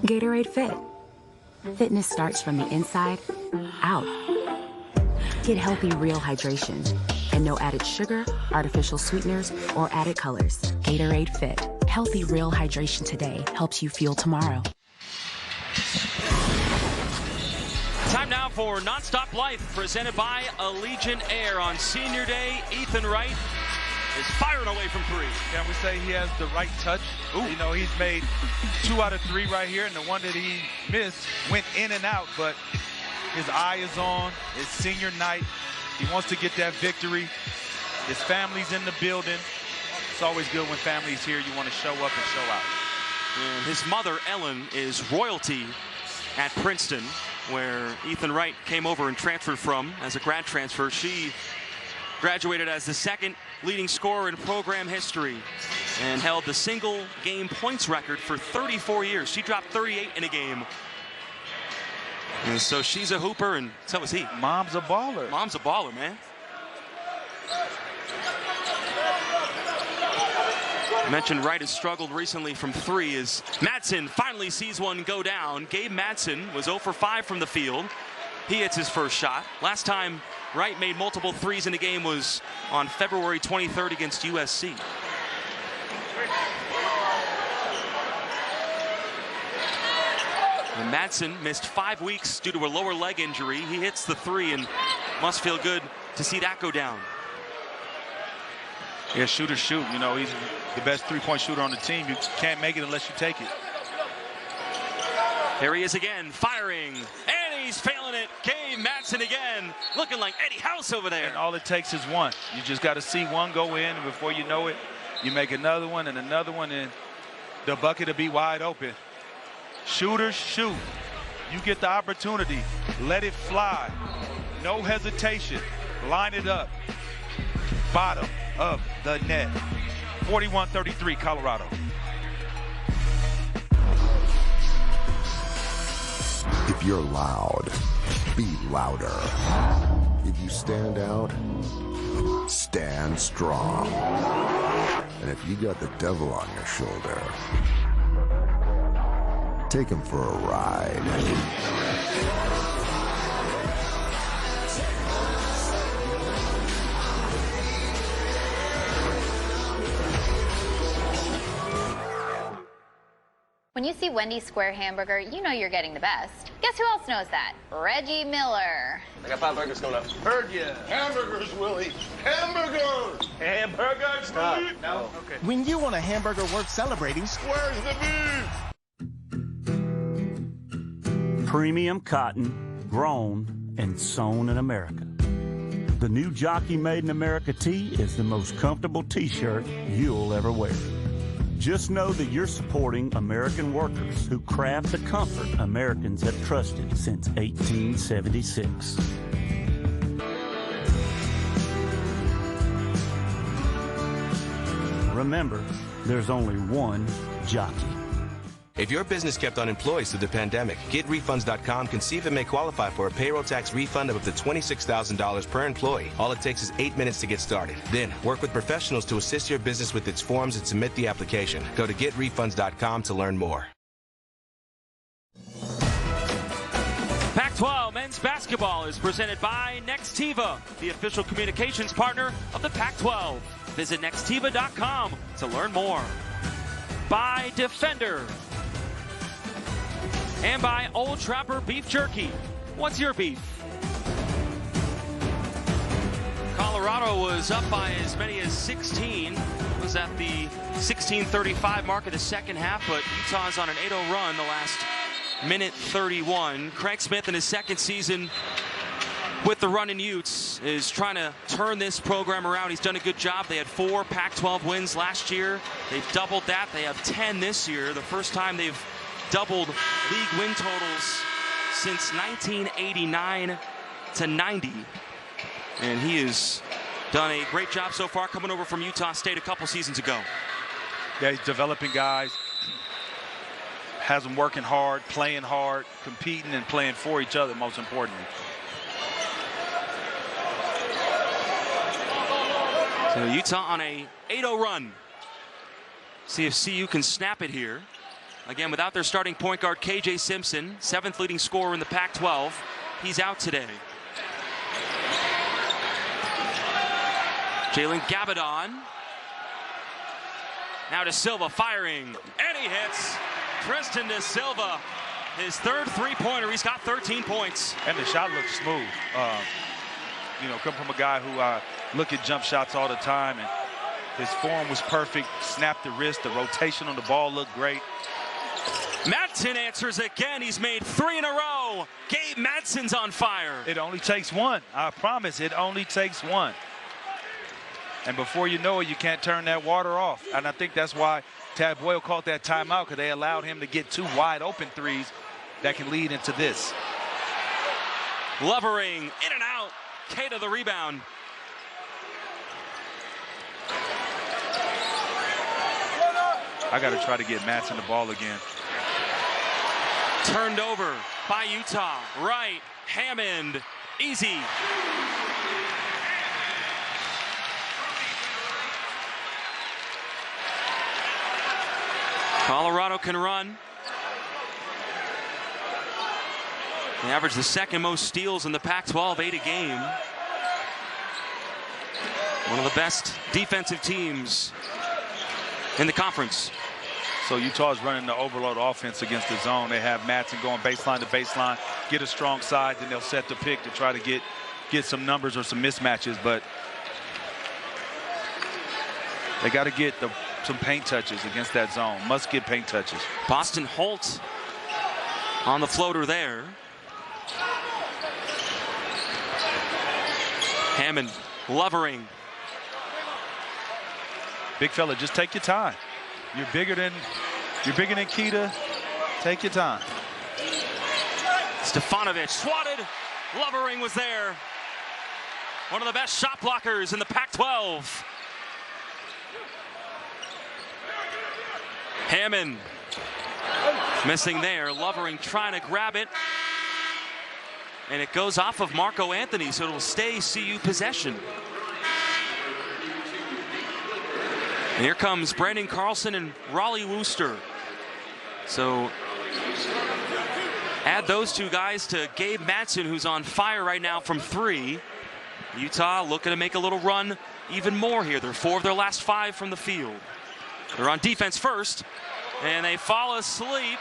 Gatorade Fit. Fitness starts from the inside out. Get healthy, real hydration. And no added sugar, artificial sweeteners, or added colors. Gatorade Fit. Healthy, real hydration today helps you fuel tomorrow. Time now for Nonstop Life, presented by Allegiant Air. On Senior Day, Ethan Wright is firing away from 3. Can we say he has the right touch? Ooh. You know, he's made 2 out of 3 right here, and the one that he missed went in and out, but his eye is on. It's senior night. He wants to get that victory. His family's in the building. It's always good when family's here. You want to show up and show out. And his mother, Ellen, is royalty at Princeton, where Ethan Wright came over and transferred from as a grad transfer. She graduated as the second leading scorer in program history and held the single game points record for 34 years. She dropped 38 in a game. And so she's a hooper, and so is he. Mom's a baller. Mom's a baller, man. I mentioned Wright has struggled recently from three as Madsen finally sees one go down. Gabe Madsen was 0 for 5 from the field. He hits his first shot. Last time Wright made multiple threes in a game was on February 23rd against USC. And Madsen missed 5 weeks due to a lower leg injury. He hits the three and must feel good to see that go down. Yeah, shooters shoot. You know, he's the best three-point shooter on the team. You can't make it unless you take it. Here he is again, firing, and he's failing it. Gabe Madsen again, looking like Eddie House over there. And all it takes is one. You just got to see one go in, and before you know it, you make another one, and the bucket will be wide open. Shooters shoot. You get the opportunity. Let it fly. No hesitation. Line it up. Bottom of the net. 41-33, Colorado. If you're loud, be louder. If you stand out, stand strong. And if you got the devil on your shoulder, take him for a ride. When you see Wendy's Square Hamburger, you know you're getting the best. Guess who else knows that? Reggie Miller. I got 5 burgers coming up. Heard ya. Hamburgers, Willie. Hamburgers. Hamburgers, Willie. No? Okay. When you want a hamburger worth celebrating, Where's the beef? Premium cotton, grown and sewn in America. The new Jockey Made in America tee is the most comfortable t-shirt you'll ever wear. Just know that you're supporting American workers who craft the comfort Americans have trusted since 1876. Remember, there's only one Jockey. If your business kept unemployed through the pandemic, GetRefunds.com can see if it may qualify for a payroll tax refund of up to $26,000 per employee. All it takes is 8 minutes to get started. Then, work with professionals to assist your business with its forms and submit the application. Go to GetRefunds.com to learn more. Pac-12 men's basketball is presented by Nextiva, the official communications partner of the Pac-12. Visit Nextiva.com to learn more. By Defender. And by Old Trapper Beef Jerky. What's your beef? Colorado was up by as many as 16. Was at the 16:35 mark of the second half, but Utah's on an 8-0 run the last minute 31. Craig Smith in his second season with the Runnin' Utes is trying to turn this program around. He's done a good job. They had 4 Pac-12 wins last year. They've doubled that. They have 10 this year. The first time they've doubled league win totals since 1989 to 90. And he has done a great job so far, coming over from Utah State a couple seasons ago. Yeah, he's developing guys. Has them working hard, playing hard, competing and playing for each other, most importantly. So Utah on a 8-0 run. See if CU can snap it here. Again, without their starting point guard, KJ Simpson, 7th leading scorer in the Pac-12. He's out today. Jalen Gabadon. Now to Silva firing, and he hits. Tristan de Silva, his 3rd three-pointer. He's got 13 points. And the shot looks smooth. You know, come from a guy who look at jump shots all the time, and his form was perfect. Snapped the wrist. The rotation on the ball looked great. Madsen answers again. He's made 3 in a row. Gabe Madsen's on fire. It only takes one. I promise, it only takes one. And before you know it, you can't turn that water off. And I think that's why Tad Boyle called that timeout, because they allowed him to get 2 wide open threes that can lead into this. Lovering, in and out. Keita the rebound. I got to try to get Matson the ball again. Turned over by Utah. Wright, Hammond, easy. Colorado can run. They average the second most steals in the Pac-12, 8 a game. One of the best defensive teams in the conference. So Utah's running the overload offense against the zone. They have Matson going baseline to baseline, get a strong side, then they'll set the pick to try to get some numbers or some mismatches. But they got to get some paint touches against that zone. Must get paint touches. Boston Holt on the floater there. Hammond, Lovering. Big fella, just take your time. You're bigger than Keita. Take your time. Stefanovic swatted. Lovering was there. One of the best shot blockers in the Pac-12. Hammond missing there. Lovering trying to grab it. And it goes off of Marco Anthony, so it'll stay CU possession. And here comes Brandon Carlson and Raleigh Wooster. So add those two guys to Gabe Matson, who's on fire right now from 3. Utah looking to make a little run even more here. They're 4 of their last 5 from the field. They're on defense first, and they fall asleep.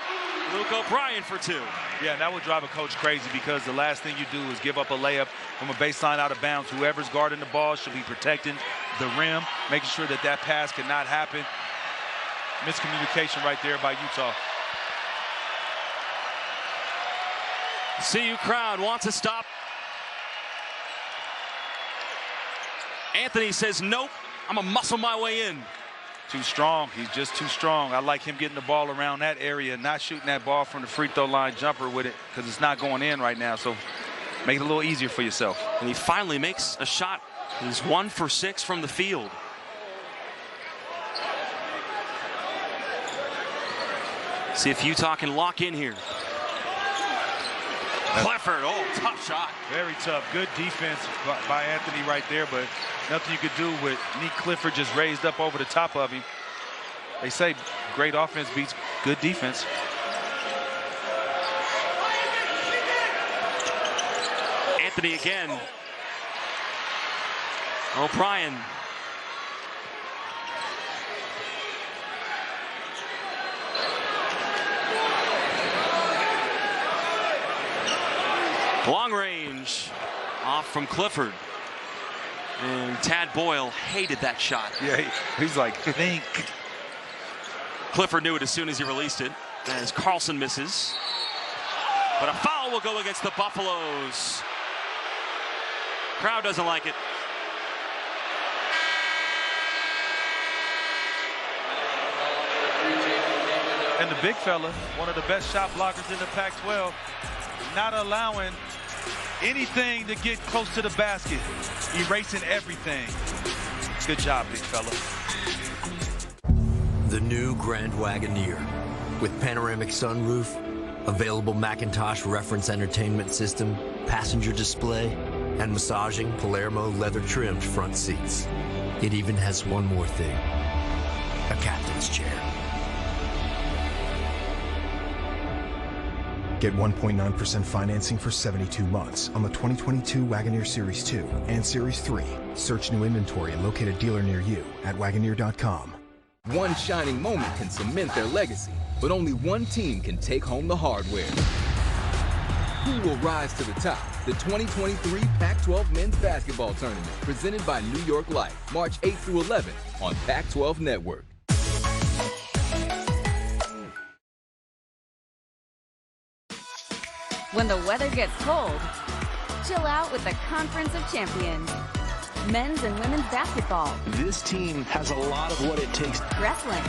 Luke O'Brien for 2. Yeah, that would drive a coach crazy because the last thing you do is give up a layup from a baseline out of bounds. Whoever's guarding the ball should be protecting the rim, making sure that that pass cannot happen. Miscommunication right there by Utah. CU crowd wants to stop. Anthony says, nope, I'm going to muscle my way in. Too strong. He's just too strong. I like him getting the ball around that area, not shooting that ball from the free throw line jumper with it because it's not going in right now. So make it a little easier for yourself. And he finally makes a shot. He's 1 for 6 from the field. See if Utah can lock in here. Clifford, oh, tough shot. Very tough. Good defense by Anthony right there, but nothing you could do with Nick Clifford just raised up over the top of him. They say great offense beats good defense. Anthony again. O'Brien. Long range off from Clifford. And Tad Boyle hated that shot. Yeah, he's like, think. Clifford knew it as soon as he released it, as Carlson misses. But a foul will go against the Buffaloes. Crowd doesn't like it. And the big fella, one of the best shot blockers in the Pac-12, not allowing anything to get close to the basket, erasing everything. Good job, big fella. The new Grand Wagoneer with panoramic sunroof, available Macintosh reference entertainment system, passenger display, and massaging Palermo leather trimmed front seats. It even has one more thing, a captain's chair. Get 1.9% financing for 72 months on the 2022 Wagoneer Series 2 and Series 3. Search new inventory and locate a dealer near you at Wagoneer.com. One shining moment can cement their legacy, but only one team can take home the hardware. Who will rise to the top? The 2023 Pac-12 Men's Basketball Tournament, presented by New York Life, March 8th through 11th on Pac-12 Network. When the weather gets cold, chill out with the Conference of Champions. men's and women's basketball. This team has a lot of what it takes. Wrestling,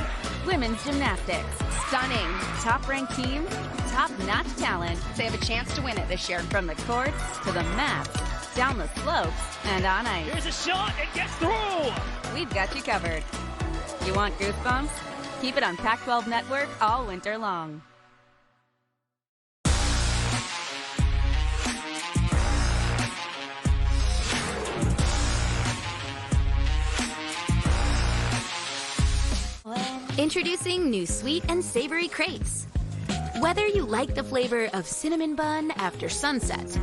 women's gymnastics. Stunning. Top-ranked teams, top-notch talent. They have a chance to win it this year. From the courts to the mats, down the slopes, and on ice. Here's a shot, it gets through! We've got you covered. You want goosebumps? Keep it on Pac-12 Network all winter long. Introducing new sweet and savory crepes. Whether you like the flavor of cinnamon bun after sunset,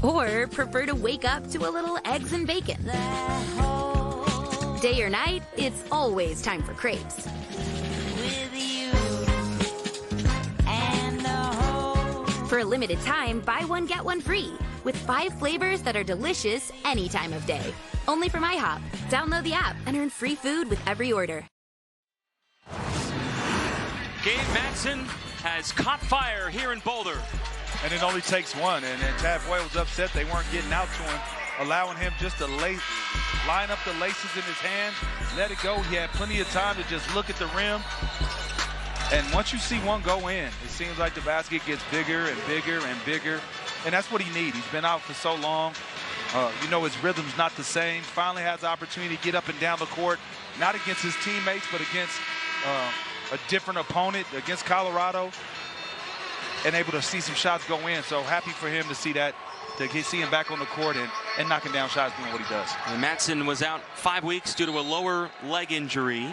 or prefer to wake up to a little eggs and bacon, day or night, it's always time for crepes. For a limited time, buy one, get one free, with 5 flavors that are delicious any time of day. Only from IHOP. Download the app and earn free food with every order. Gabe Madsen has caught fire here in Boulder. And it only takes one. And Tad Boyle was upset they weren't getting out to him, allowing him just to line up the laces in his hands, let it go. He had plenty of time to just look at the rim. And once you see one go in, it seems like the basket gets bigger and bigger and bigger. And that's what he needs. He's been out for so long. You know, his rhythm's not the same. Finally has the opportunity to get up and down the court, not against his teammates, but against a different opponent, against Colorado, and able to see some shots go in. So happy for him to see that, to see him back on the court and knocking down shots doing what he does. And Madsen was out 5 weeks due to a lower leg injury.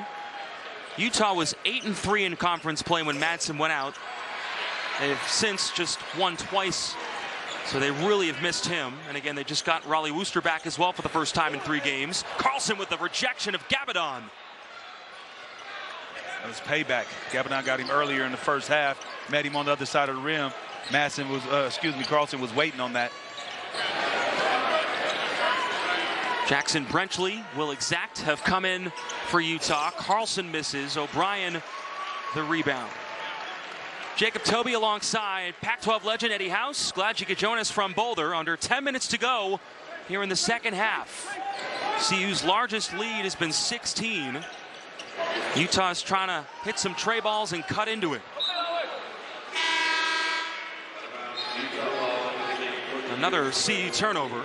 Utah was 8-3 in conference play when Madsen went out. They've since just won twice, so they really have missed him. And again, they just got Raleigh Wooster back as well for the first time in 3 games. Carlson with the rejection of Gabadon. That was payback. Gabadon got him earlier in the first half, met him on the other side of the rim. Carlson was waiting on that. Jackson Brenchley, Will Exact have come in for Utah. Carlson misses. O'Brien the rebound. Jacob Toby alongside Pac-12 legend Eddie House. Glad you could join us from Boulder. Under 10 minutes to go here in the second half. CU's largest lead has been 16. Utah's trying to hit some tray balls and cut into it. Another CU turnover.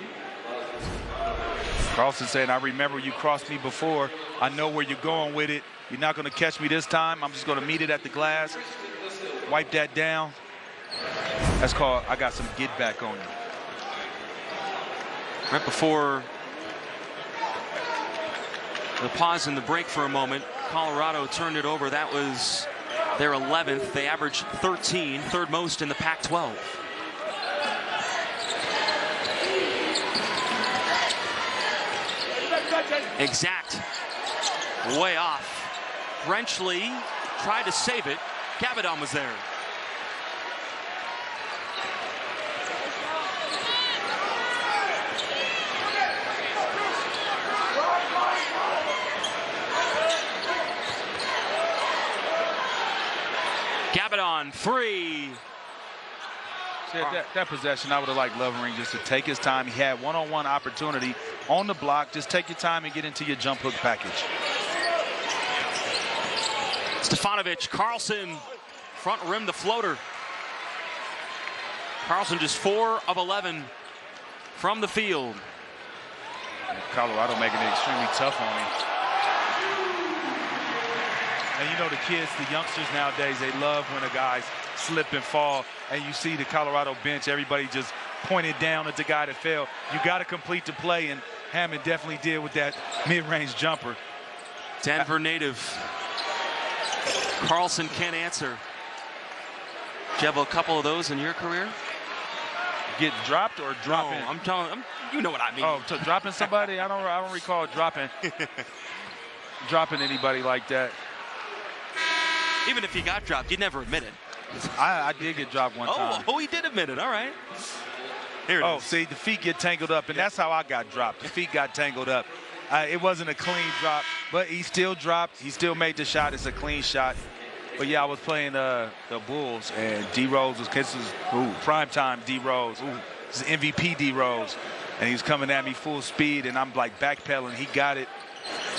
Carlson saying, I remember you crossed me before. I know where you're going with it. You're not going to catch me this time. I'm just going to meet it at the glass. Wipe that down. That's called, I got some get back on you. Right before the pause in the break for a moment, Colorado turned it over. That was their 11th. They averaged 13, third most in the Pac-12. Exact, way off. Brenchley tried to save it. Gabadon was there. Gabadon, free. That possession, I would have liked Lovering just to take his time. He had one-on-one opportunity on the block. Just take your time and get into your jump hook package. Stefanovic, Carlson, front rim the floater. Carlson just 4 of 11 from the field. Colorado making it extremely tough on him. And you know the kids, the youngsters nowadays, they love when the guys slip and fall. And you see the Colorado bench, everybody just pointed down at the guy that fell. You got to complete the play, and Hammond definitely did with that mid-range jumper. Denver native. Carlson can't answer. Did you have a couple of those in your career? Get dropped or dropping? No, I'm telling you know what I mean. Oh, to dropping somebody? I don't recall dropping anybody like that. Even if he got dropped, you'd never admit it. I did get dropped one time. Oh, he did admit it. All right. Here it is. See, the feet get tangled up, and that's how I got dropped. The feet got tangled up. It wasn't a clean drop, but he still dropped. He still made the shot. It's a clean shot. But, yeah, I was playing the Bulls, and D. Rose was primetime D. Rose. This is MVP D. Rose. and he's coming at me full speed, and I'm like backpedaling. He got it,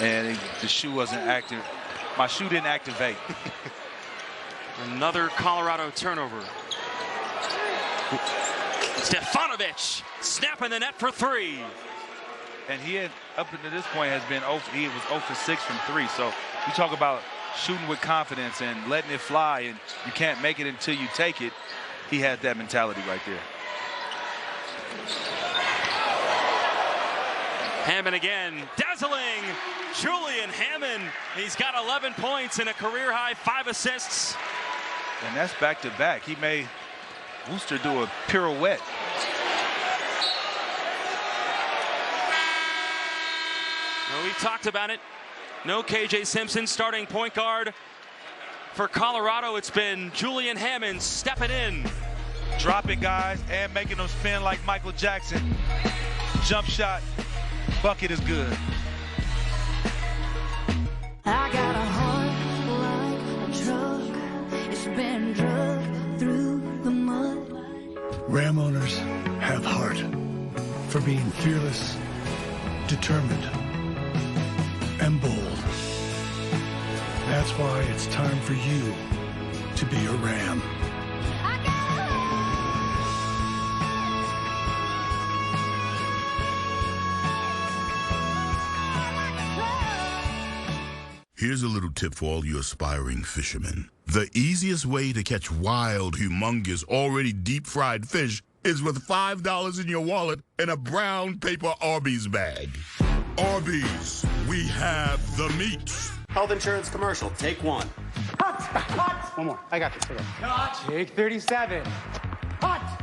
and the shoe wasn't active. My shoe didn't activate. Another Colorado turnover. Stefanovic snapping the net for 3. And he had, up until this point, he was 0 for 6 from 3. So you talk about shooting with confidence and letting it fly, and you can't make it until you take it. He had that mentality right there. Hammond again, dazzling Julian Hammond. He's got 11 points and a career-high 5 assists. And that's back-to-back. He made Wooster do a pirouette. Well, we talked about it. No KJ Simpson starting point guard. For Colorado, it's been Julian Hammond stepping in. Dropping guys and making them spin like Michael Jackson. Jump shot. Bucket is good. I got a heart like a truck. It's been drugged through the mud. Ram owners have heart for being fearless, determined, and bold. That's why it's time for you to be a Ram. Here's a little tip for all you aspiring fishermen. The easiest way to catch wild, humongous, already deep-fried fish is with $5 in your wallet and a brown paper Arby's bag. Arby's, we have the meat. Health insurance commercial, take 1. Cut! One more. I got this. Cut! Take 37. Cut!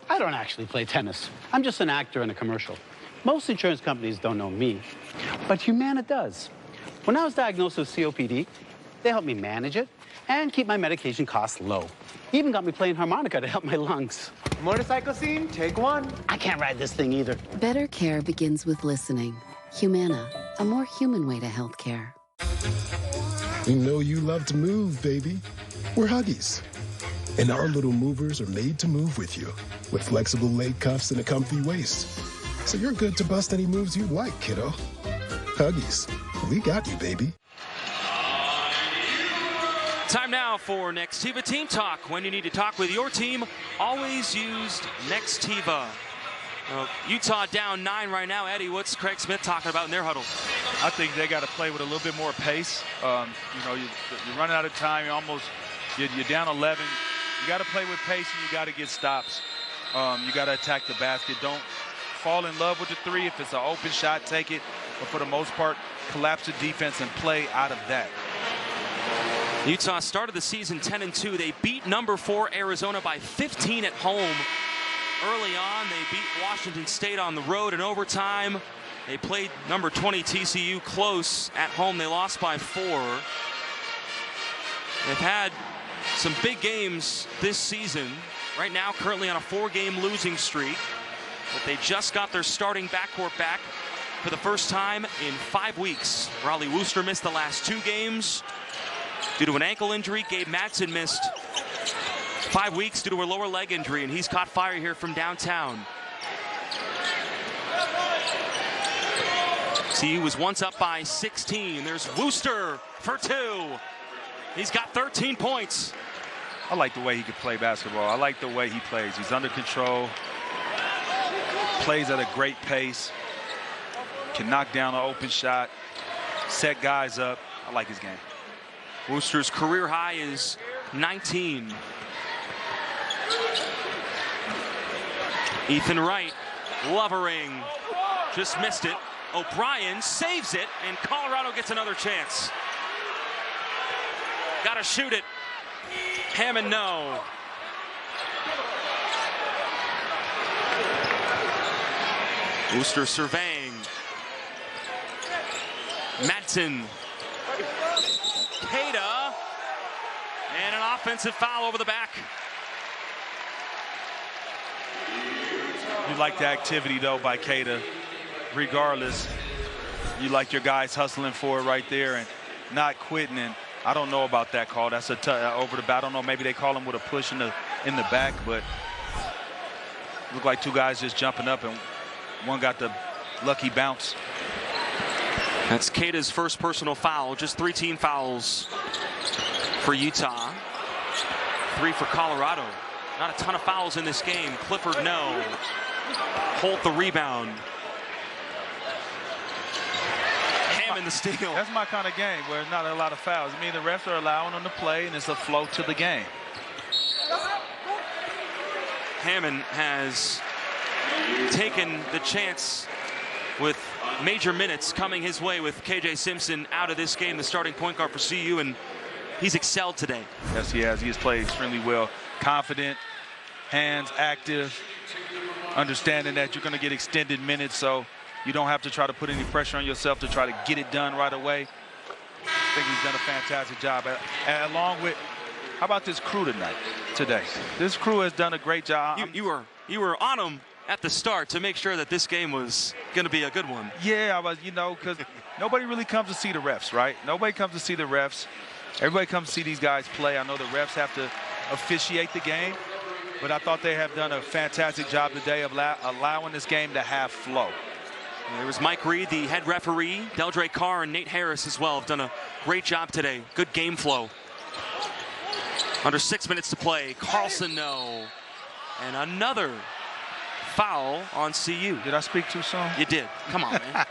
I don't actually play tennis. I'm just an actor in a commercial. Most insurance companies don't know me, but Humana does. When I was diagnosed with COPD, they helped me manage it and keep my medication costs low. Even got me playing harmonica to help my lungs. Motorcycle scene, take 1. I can't ride this thing either. Better care begins with listening. Humana, a more human way to healthcare. We know you love to move, baby. We're Huggies. And our little movers are made to move with you, with flexible leg cuffs and a comfy waist. So you're good to bust any moves you like, kiddo. Huggies, we got you, baby. Time now for Nextiva Team Talk. When you need to talk with your team, always use Nextiva. Utah down 9 right now. Eddie, what's Craig Smith talking about in their huddle? I think they got to play with a little bit more pace. You're running out of time. You're down 11. You got to play with pace, and you got to get stops. You got to attack the basket. Don't fall in love with the 3. If it's an open shot, take it. But for the most part, collapse the defense and play out of that. Utah started the season 10-2. They beat number 4 Arizona by 15 at home. Early on, they beat Washington State on the road in overtime. They played number 20 TCU close at home. They lost by 4. They've had some big games this season. Right now, currently on a 4-game losing streak. But they just got their starting backcourt back for the first time in 5 weeks. Raleigh Wooster missed the last 2 games due to an ankle injury. Gabe Madsen missed 5 weeks due to a lower leg injury, and he's caught fire here from downtown. CU was once up by 16. There's Wooster for 2. He's got 13 points. I like the way he can play basketball. I like the way he plays. He's under control, plays at a great pace, can knock down an open shot, set guys up. I like his game. Wooster's career high is 19. Ethan Wright, Lovering, just missed it. O'Brien saves it, and Colorado gets another chance. Gotta shoot it. Hammond, no. Wooster surveying. Madsen. Queta. And an offensive foul over the back. You like the activity, though, by Queta. Regardless, you like your guys hustling for it right there and not quitting. And I don't know about that call. That's a over the back. I don't know. Maybe they call him with a push in the back, but look like 2 guys just jumping up, and one got the lucky bounce. That's Keita's first personal foul. Just 3 team fouls for Utah. 3 for Colorado. Not a ton of fouls in this game. Clifford, no. Holt the rebound. Hammond the steal. That's my kind of game where there's not a lot of fouls. I mean, the refs are allowing them to play, and it's a flow to the game. Hammond has taken the chance with major minutes coming his way with KJ Simpson out of this game, the starting point guard for CU, and he's excelled today. Yes, he has. He has played extremely well. Confident, hands active, understanding that you're going to get extended minutes, so you don't have to try to put any pressure on yourself to try to get it done right away. I think he's done a fantastic job. And along with, how about this crew today? This crew has done a great job. You were on him at the start to make sure that this game was going to be a good one. Yeah, I was, because nobody really comes to see the refs, right? Nobody comes to see the refs. Everybody comes to see these guys play. I know the refs have to officiate the game, but I thought they have done a fantastic job today of allowing this game to have flow. There was Mike Reed, the head referee. Deldre Carr and Nate Harris as well have done a great job today. Good game flow. Under 6 minutes to play. Carlson, no. And another foul on CU. Did I speak too soon? You did. Come on, man.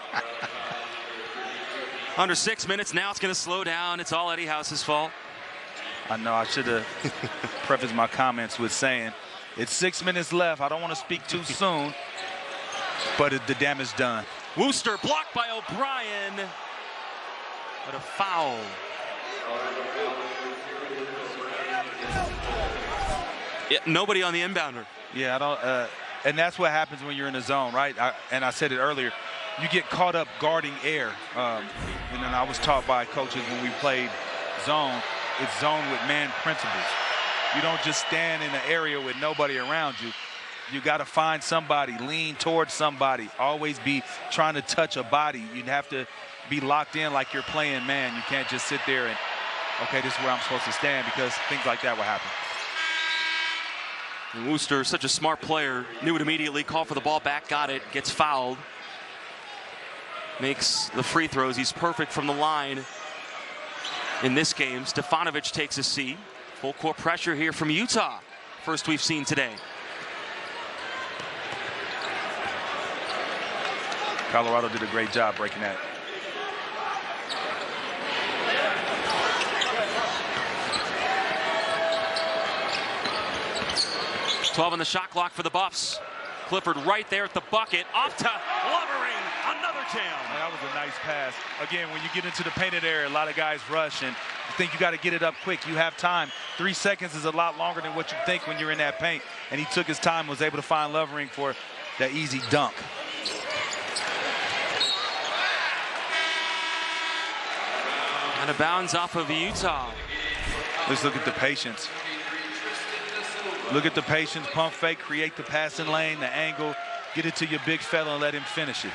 Under 6 minutes. Now it's going to slow down. It's all Eddie House's fault. I know I should have prefaced my comments with saying it's 6 minutes left. I don't want to speak too soon, but the damage done. Wooster blocked by O'Brien. But a foul. Yeah, nobody on the inbounder. Yeah, I don't. And that's what happens when you're in the zone, right? I said it earlier. You get caught up guarding air. And then I was taught by coaches when we played zone. It's zone with man principles. You don't just stand in an area with nobody around you. You got to find somebody, lean towards somebody, always be trying to touch a body. You'd have to be locked in like you're playing man. You can't just sit there and, okay, this is where I'm supposed to stand, because things like that will happen. And Wooster, such a smart player, knew it immediately, called for the ball back, got it, gets fouled. Makes the free throws. He's perfect from the line in this game. Stefanovic takes a seat. Full court pressure here from Utah. First we've seen today. Colorado did a great job breaking that. .12 on the shot clock for the Buffs. Clifford right there at the bucket. Off to Lovering. Another jam. That was a nice pass. Again, when you get into the painted area, a lot of guys rush, and I think you got to get it up quick. You have time. 3 seconds is a lot longer than what you think when you're in that paint. And he took his time, was able to find Lovering for that easy dunk. Out of bounds off of Utah. Let's look at the patience. Look at the patience, pump fake, create the passing lane, the angle, get it to your big fella and let him finish it.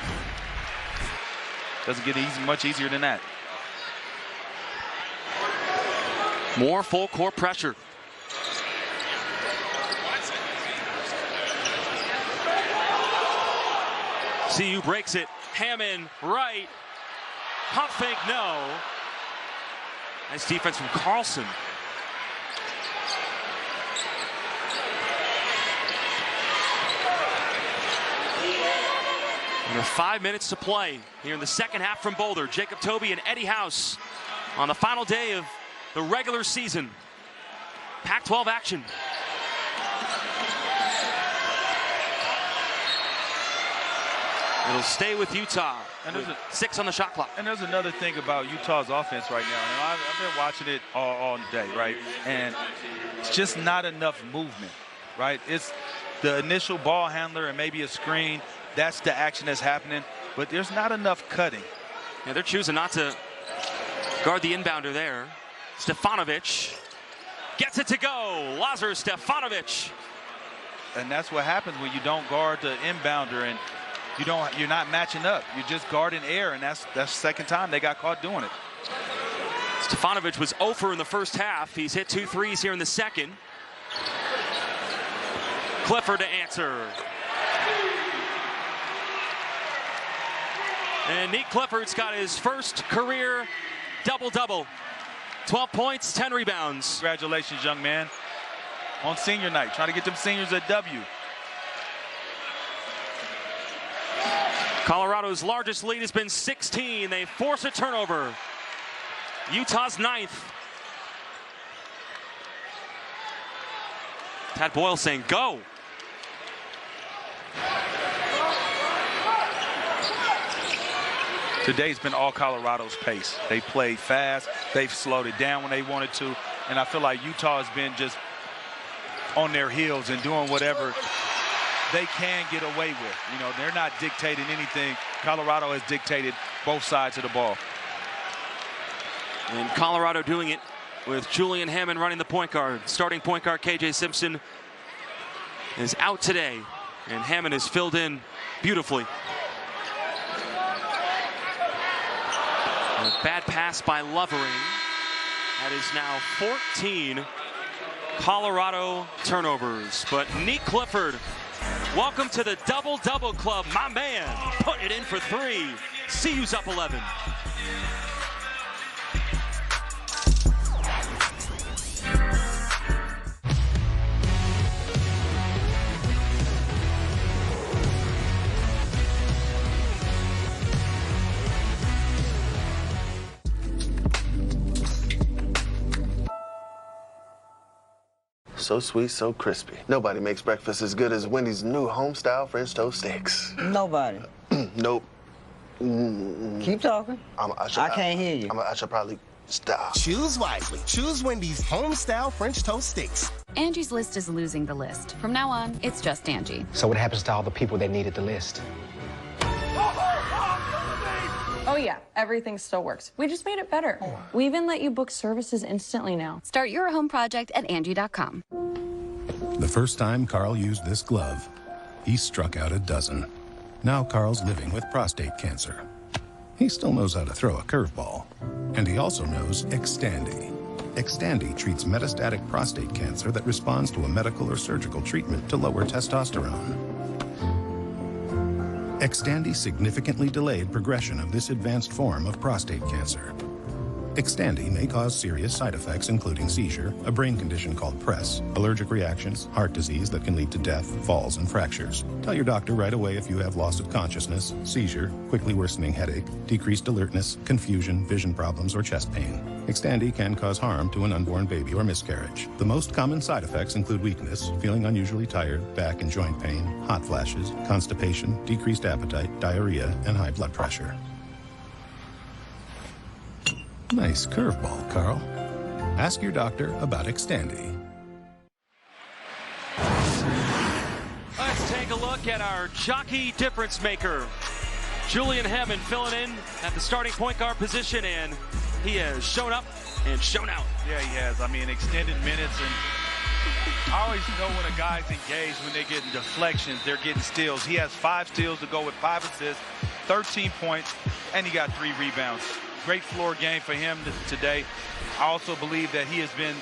Doesn't get much easier than that. More full court pressure. CU breaks it. Hammond, right. Pump fake, no. Nice defense from Carlson. Under 5 minutes to play here in the second half from Boulder. Jacob Toby and Eddie House on the final day of the regular season. Pac-12 action. It'll stay with Utah. And there's 6 on the shot clock. And there's another thing about Utah's offense right now. And I've been watching it all day, right? And it's just not enough movement, right? It's the initial ball handler and maybe a screen. That's the action that's happening. But there's not enough cutting. Yeah, they're choosing not to guard the inbounder there. Stefanovic gets it to go. Lazar Stefanovic. And that's what happens when you don't guard the inbounder and you're not matching up. You're just guarding air, and that's the second time they got caught doing it. Stefanovic was 0 for in the first half. He's hit 2 threes here in the second. Clifford to answer. And Nick Clifford's got his first career double-double. 12 points, 10 rebounds. Congratulations, young man. On senior night, trying to get them seniors a W. Colorado's largest lead has been 16. They force a turnover. Utah's 9th. Tad Boyle saying, go. Today's been all Colorado's pace. They played fast. They've slowed it down when they wanted to. And I feel like Utah has been just on their heels and doing whatever they can get away with. You know, they're not dictating anything. Colorado has dictated both sides of the ball. And Colorado doing it with Julian Hammond running the point guard. Starting point guard KJ Simpson is out today, and Hammond is filled in beautifully. A bad pass by Lovering. That is now 14 Colorado turnovers. But Nick Clifford, welcome to the double-double club, my man. Put it in for 3. CU's up 11. So sweet, so crispy. Nobody makes breakfast as good as Wendy's new home-style French toast sticks. Nobody. Nope. Keep talking. I can't hear you. I should probably stop. Choose wisely. Choose Wendy's home-style French toast sticks. Angie's List is losing the list. From now on, it's just Angie. So what happens to all the people that needed the list? Oh yeah, everything still works. We just made it better. We even let you book services instantly now. Start your home project at Angie.com. The first time Carl used this glove, he struck out a dozen. Now Carl's living with prostate cancer. He still knows how to throw a curveball. And he also knows Xtandi. Xtandi treats metastatic prostate cancer that responds to a medical or surgical treatment to lower testosterone. Xtandi significantly delayed progression of this advanced form of prostate cancer. Xtandi may cause serious side effects, including seizure, a brain condition called PRESS, allergic reactions, heart disease that can lead to death, falls, and fractures. Tell your doctor right away if you have loss of consciousness, seizure, quickly worsening headache, decreased alertness, confusion, vision problems, or chest pain. Xtandi can cause harm to an unborn baby or miscarriage. The most common side effects include weakness, feeling unusually tired, back and joint pain, hot flashes, constipation, decreased appetite, diarrhea, and high blood pressure. Nice curveball, Carl. Ask your doctor about Xtandi. Let's take a look at our jockey difference maker. Julian Hammond filling in at the starting point guard position, and he has shown up and shown out. Yeah, he has. I mean, extended minutes, and I always know when a guy's engaged, when they're getting deflections, they're getting steals. He has 5 steals to go with 5 assists, 13 points, and he got 3 rebounds. Great floor game for him today. I also believe that he has been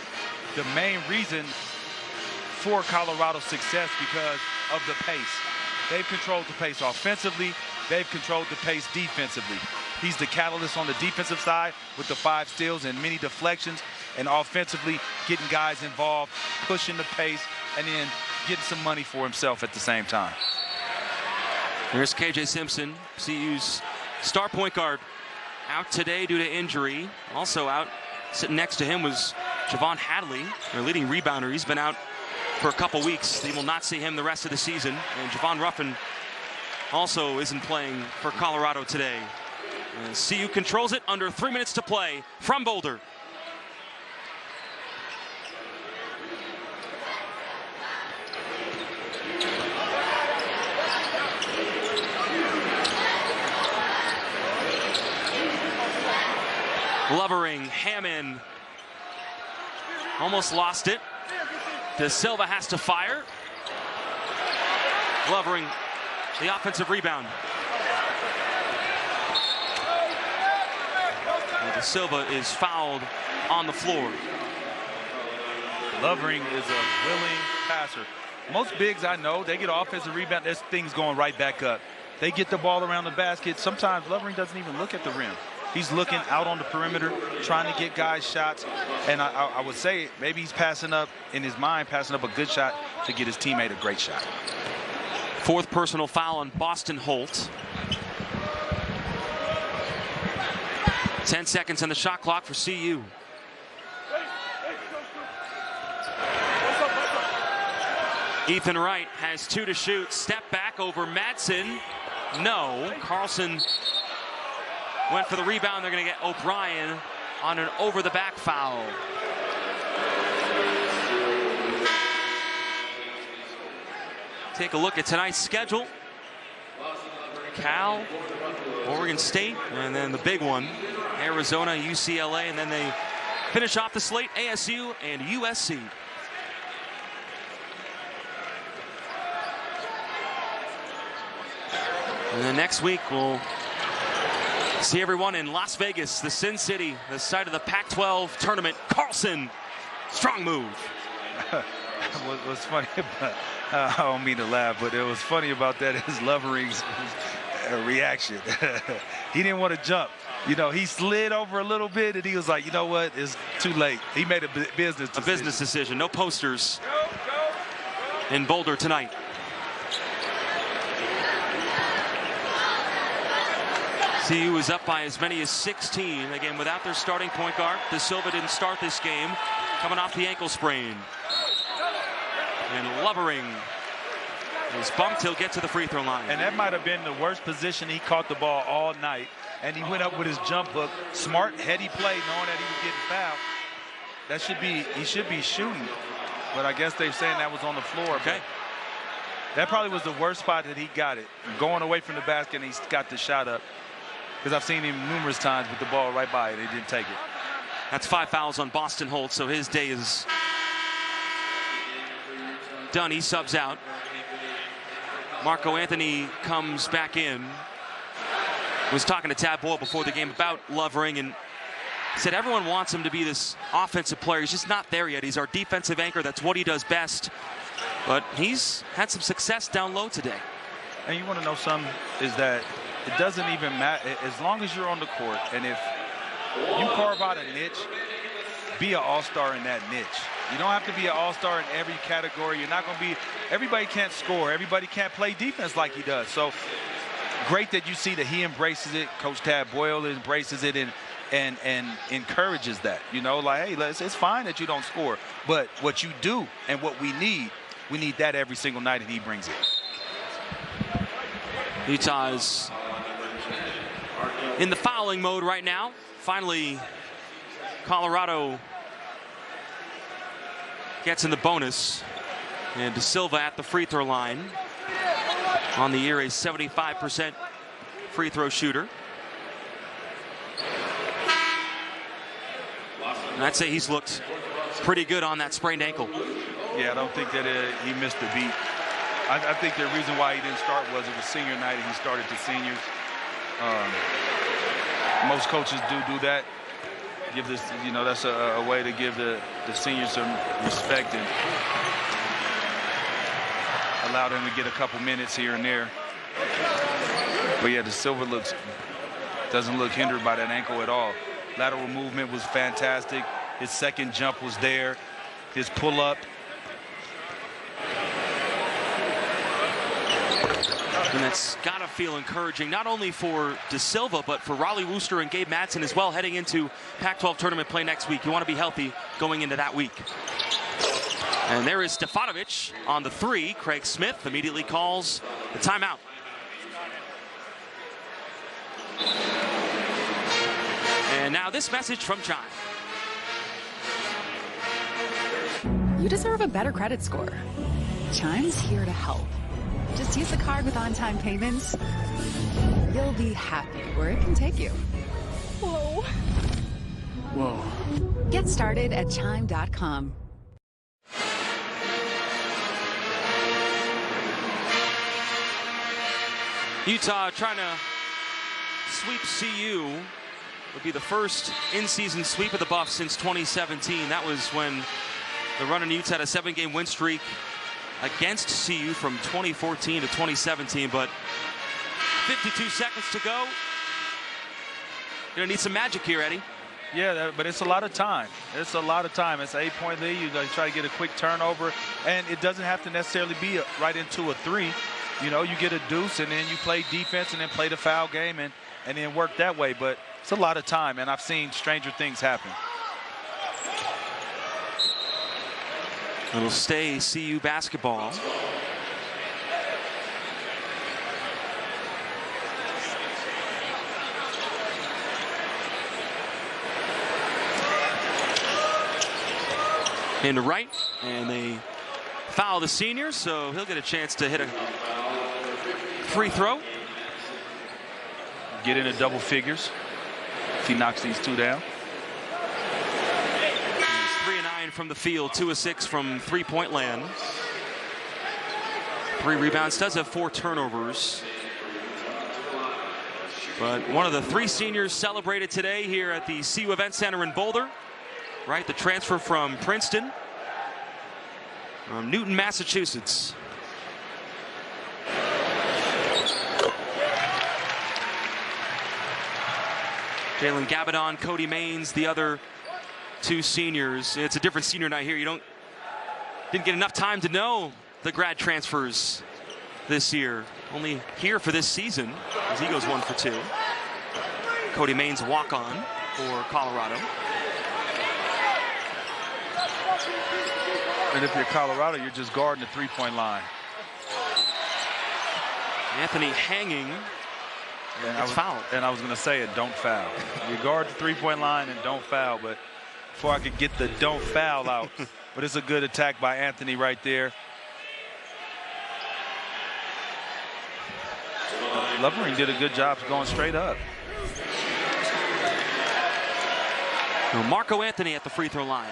the main reason for Colorado's success because of the pace. They've controlled the pace offensively. They've controlled the pace defensively. He's the catalyst on the defensive side with the 5 steals and many deflections, and offensively getting guys involved, pushing the pace, and then getting some money for himself at the same time. Here's KJ Simpson, CU's star point guard, out today due to injury. Also out, sitting next to him was Javon Hadley, their leading rebounder. He's been out for a couple weeks. They will not see him the rest of the season. And Javon Ruffin also isn't playing for Colorado today. And CU controls it under 3 minutes to play from Boulder. Lovering, Hammond almost lost it. De Silva has to fire. Lovering, the offensive rebound. And De Silva is fouled on the floor. Lovering is a willing passer. Most bigs I know, they get offensive rebound, there's things going right back up. They get the ball around the basket. Sometimes Lovering doesn't even look at the rim. He's looking out on the perimeter, trying to get guys shots. And I would say maybe he's passing up, in his mind, passing up a good shot to get his teammate a great shot. Fourth personal foul on Boston Holt. 10 seconds on the shot clock for CU. Ethan Wright has 2 to shoot. Step back over Madsen. No. Carlson went for the rebound. They're going to get O'Brien on an over-the-back foul. Take a look at tonight's schedule. Cal, Oregon State, and then the big one, Arizona, UCLA, and then they finish off the slate, ASU and USC. And then next week we'll see everyone in Las Vegas, the Sin City, the site of the Pac-12 tournament. Carlson, strong move. What's funny about, I don't mean to laugh, but it was funny about that is Lovering's reaction. He didn't want to jump. You know, he slid over a little bit, and he was like, you know what, it's too late. He made a business decision. A business decision. No posters in Boulder tonight. CU is up by as many as 16. Again, without their starting point guard. De Silva didn't start this game, coming off the ankle sprain. And Lovering is bumped. He'll get to the free throw line. And that might have been the worst position he caught the ball all night. And he went up with his jump hook. Smart, heady play, knowing that he was getting fouled. That should be, he should be shooting. But I guess they're saying that was on the floor. Okay. That probably was the worst spot that he got it. Going away from the basket, and he's got the shot up. Because I've seen him numerous times with the ball right by it. He didn't take it. That's 5 fouls on Boston Holt, so his day is done. He subs out. Marco Anthony comes back in. Was talking to Tad Boyle before the game about Lovering and said everyone wants him to be this offensive player. He's just not there yet. He's our defensive anchor. That's what he does best. But he's had some success down low today. And you want to know something is that it doesn't even matter as long as you're on the court, and if you carve out a niche, be an all-star in that niche. You don't have to be an all-star in every category. You're not going to be, everybody can't score. Everybody can't play defense like he does. So great that you see that he embraces it. Coach Tad Boyle embraces it and encourages that. You know, like, hey, it's fine that you don't score, but what you do and what we need that every single night, and he brings it. Utah is in the fouling mode right now. Finally, Colorado gets in the bonus. And De Silva at the free throw line. On the year, a 75% free throw shooter. And I'd say he's looked pretty good on that sprained ankle. Yeah, I don't think that he missed a beat. I think the reason why he didn't start was it was senior night and he started the seniors. Most coaches do that. Give this, you know, that's a way to give the seniors some respect and allow them to get a couple minutes here and there. But yeah, De Silva doesn't look hindered by that ankle at all. Lateral movement was fantastic. His second jump was there. His pull-up. And that's got to feel encouraging, not only for De Silva, but for Raleigh Wooster and Gabe Madsen as well, heading into Pac-12 tournament play next week. You want to be healthy going into that week. And there is Stefanovic on the 3. Craig Smith immediately calls the timeout. And now this message from Chime. You deserve a better credit score. Chime's here to help. Just use the card with on-time payments. You'll be happy where it can take you. Whoa. Whoa. Get started at Chime.com. Utah trying to sweep CU. Would be the first in-season sweep of the Buffs since 2017. That was when the Runnin' Utes had a 7-game win streak against CU from 2014 to 2017, but 52 seconds to go. Gonna need some magic here, Eddie. Yeah, but it's a lot of time. It's a lot of time. It's an 8-point lead. You got to try to get a quick turnover, and it doesn't have to necessarily be right into a 3. You know, you get a deuce, and then you play defense, and then play the foul game, and then work that way. But it's a lot of time, and I've seen stranger things happen. It'll stay CU basketball. Into Wright, and they foul the senior, so he'll get a chance to hit a free throw. Get into double figures if he knocks these 2 down. He's 3 of 9 from the field, 2 of 6 from three-point land. 3 rebounds, does have 4 turnovers. But one of the 3 seniors celebrated today here at the CU Event Center in Boulder. Right, the transfer from Princeton, from Newton, Massachusetts. Jalen Gabadon, Cody Maines, the other 2 seniors. It's a different senior night here. Didn't get enough time to know the grad transfers this year. Only here for this season, as he goes 1 for 2. Cody Maines walk-on for Colorado. And if you're Colorado, you're just guarding the 3-point line. Anthony hanging. And fouled. And I was going to say it, don't foul. You guard the 3-point line and don't foul. But before I could get the don't foul out, but it's a good attack by Anthony right there. Lovering did a good job going straight up. Now Marco Anthony at the free throw line.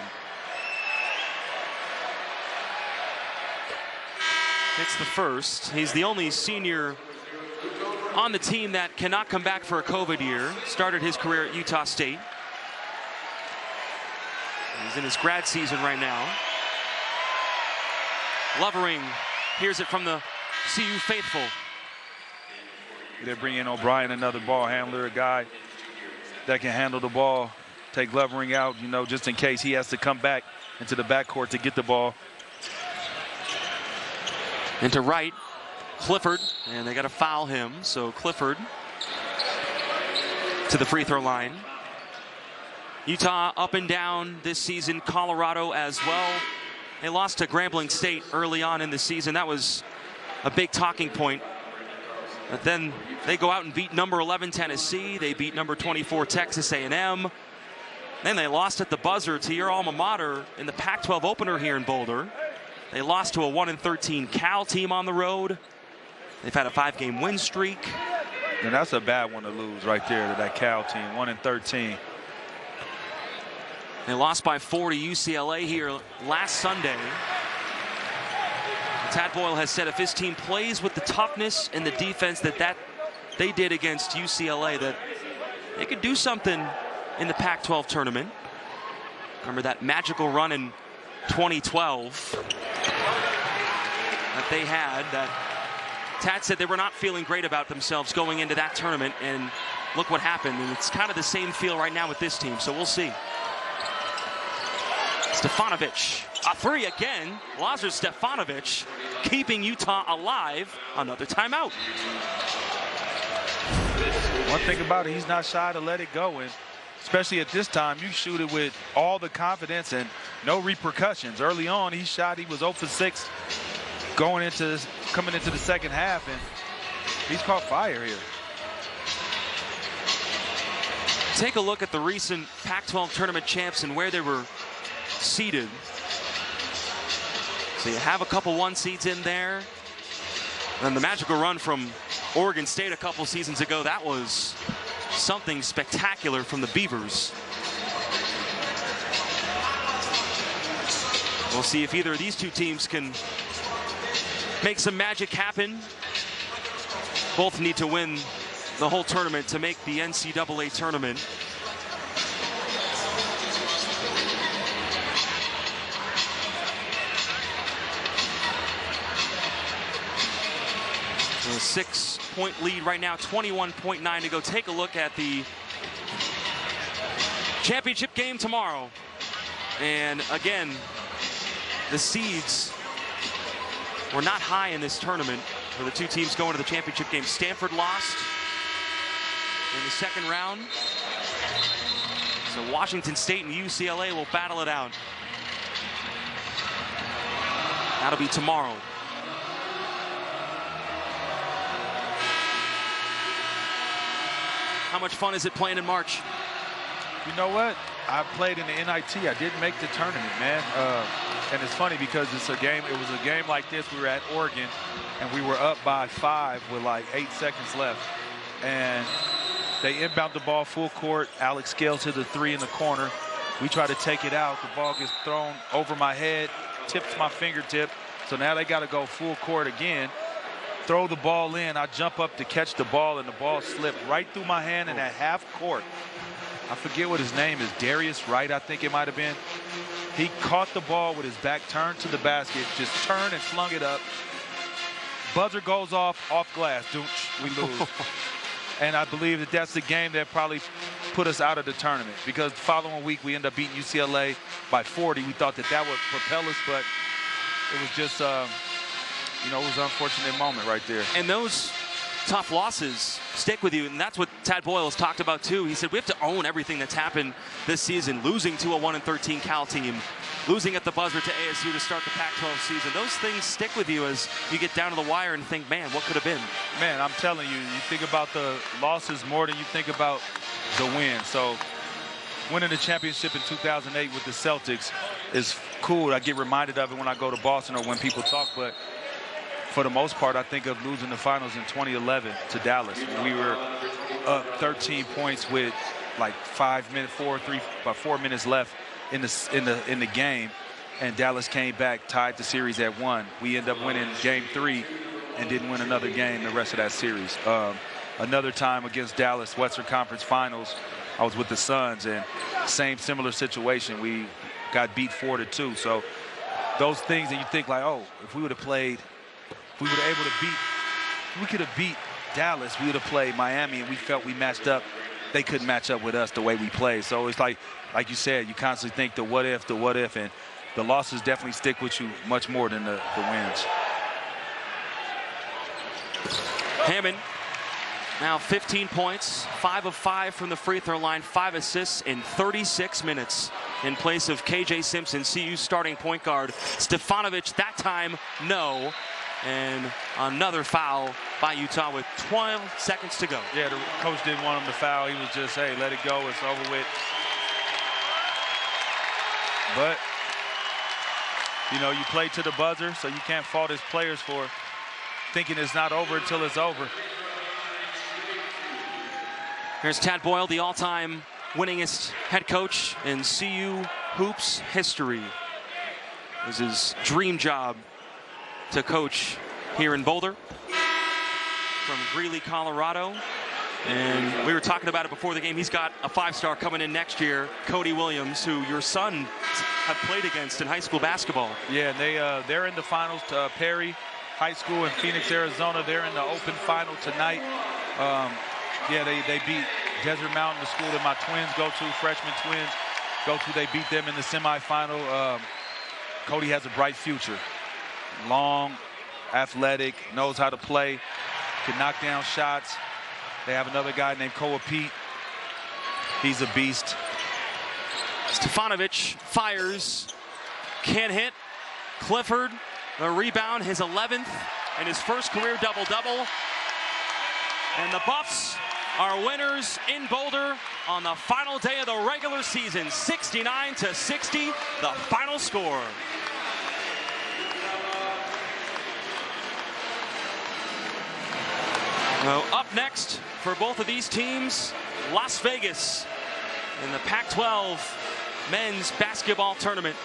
It's the first. He's the only senior on the team that cannot come back for a COVID year. Started his career at Utah State. He's in his grad season right now. Lovering hears it from the CU faithful. They bring in O'Brien, another ball handler, a guy that can handle the ball. Take Lovering out, you know, just in case he has to come back into the backcourt to get the ball. Into Wright, Clifford, and they got to foul him. So Clifford to the free throw line. Utah up and down this season, Colorado as well. They lost to Grambling State early on in the season. That was a big talking point. But then they go out and beat number 11 Tennessee. They beat number 24 Texas A&M. Then they lost at the buzzer to your alma mater in the Pac-12 opener here in Boulder. They lost to a 1-13 Cal team on the road. They've had a 5-game win streak. And that's a bad one to lose right there to that Cal team, 1-13. They lost by 4 to UCLA here last Sunday. Tad Boyle has said if his team plays with the toughness and the defense that they did against UCLA, that they could do something in the Pac-12 tournament. Remember that magical run in 2012 that they had, that Tad said they were not feeling great about themselves going into that tournament, and look what happened. And it's kind of the same feel right now with this team, so we'll see. Stefanovic, a 3 again. Lazar Stefanovic keeping Utah alive. Another timeout. One thing about it, he's not shy to let it go, and especially at this time, you shoot it with all the confidence and no repercussions. Early on, he shot, he was 0 for 6 coming into the second half, and he's caught fire here. Take a look at the recent Pac-12 tournament champs and where they were seeded. So you have a couple 1 seeds in there. And the magical run from Oregon State a couple seasons ago, that was something spectacular from the Beavers. We'll see if either of these 2 teams can make some magic happen. Both need to win the whole tournament to make the NCAA tournament. A 6-point lead right now, 21.9 to go. Take a look at the championship game tomorrow. And again, the seeds were not high in this tournament for the two teams going to the championship game. Stanford lost in the second round. So Washington State and UCLA will battle it out. That'll be tomorrow. How much fun is it playing in March? You know what? I played in the NIT. I didn't make the tournament, man. And it's funny because it's a game. It was a game like this. We were at Oregon, and we were up by 5 with like 8 seconds left. And they inbound the ball full court. Alex scales to the 3 in the corner. We try to take it out. The ball gets thrown over my head, tips my fingertip. So now they got to go full court again. Throw the ball in. I jump up to catch the ball, and the ball slipped right through my hand, and at half court, I forget what his name is, Darius Wright, I think it might have been. He caught the ball with his back turned to the basket, just turned and flung it up. Buzzer goes off glass. Doonch, we lose. And I believe that that's the game that probably put us out of the tournament, because the following week we end up beating UCLA by 40. We thought that that would propel us, but it was just, you know, it was an unfortunate moment right there. And those tough losses stick with you, and that's what Tad Boyle has talked about too. He said we have to own everything that's happened this season. Losing to a 1-13 Cal team, losing at the buzzer to ASU to start the Pac-12 season. Those things stick with you as you get down to the wire and think, man, what could have been? Man, I'm telling you, you think about the losses more than you think about the win. So winning the championship in 2008 with the Celtics is cool. I get reminded of it when I go to Boston or when people talk, but for the most part, I think of losing the finals in 2011 to Dallas. We were up 13 points with like 4 minutes left in the game, and Dallas came back, tied the series at 1. We end up winning Game 3 and didn't win another game the rest of that series. Another time against Dallas, Western Conference Finals, I was with the Suns, and similar situation. We got beat 4-2. So those things that you think like, oh, if we would have played. We could have beat Dallas. We would have played Miami, and we felt we matched up. They couldn't match up with us the way we played. So it's like you said, you constantly think the what if, and the losses definitely stick with you much more than the wins. Hammond now 15 points, 5 of 5 from the free throw line, 5 assists in 36 minutes in place of KJ Simpson, CU starting point guard. Stefanovic that time, no. And another foul by Utah with 12 seconds to go. Yeah, the coach didn't want him to foul. He was just, hey, let it go. It's over with. But, you know, you play to the buzzer, so you can't fault his players for thinking it's not over until it's over. Here's Tad Boyle, the all-time winningest head coach in CU hoops history. This is his dream job to coach here in Boulder from Greeley, Colorado. And we were talking about it before the game. He's got a 5-star coming in next year, Cody Williams, who your son have played against in high school basketball. Yeah, they're in the finals to Perry High School in Phoenix, Arizona. They're in the open final tonight. Yeah, they beat Desert Mountain, the school that my twins go to, freshman twins go to. They beat them in the semifinal. Cody has a bright future. Long, athletic, knows how to play, can knock down shots. They have another guy named Koa Pete. He's a beast. Stefanovic fires, can't hit. Clifford, the rebound, his 11th and his first career double-double. And the Buffs are winners in Boulder on the final day of the regular season, 69-60, the final score. Well, up next for both of these teams, Las Vegas in the Pac-12 men's basketball tournament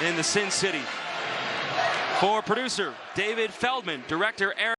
in the Sin City. For producer David Feldman, director Aaron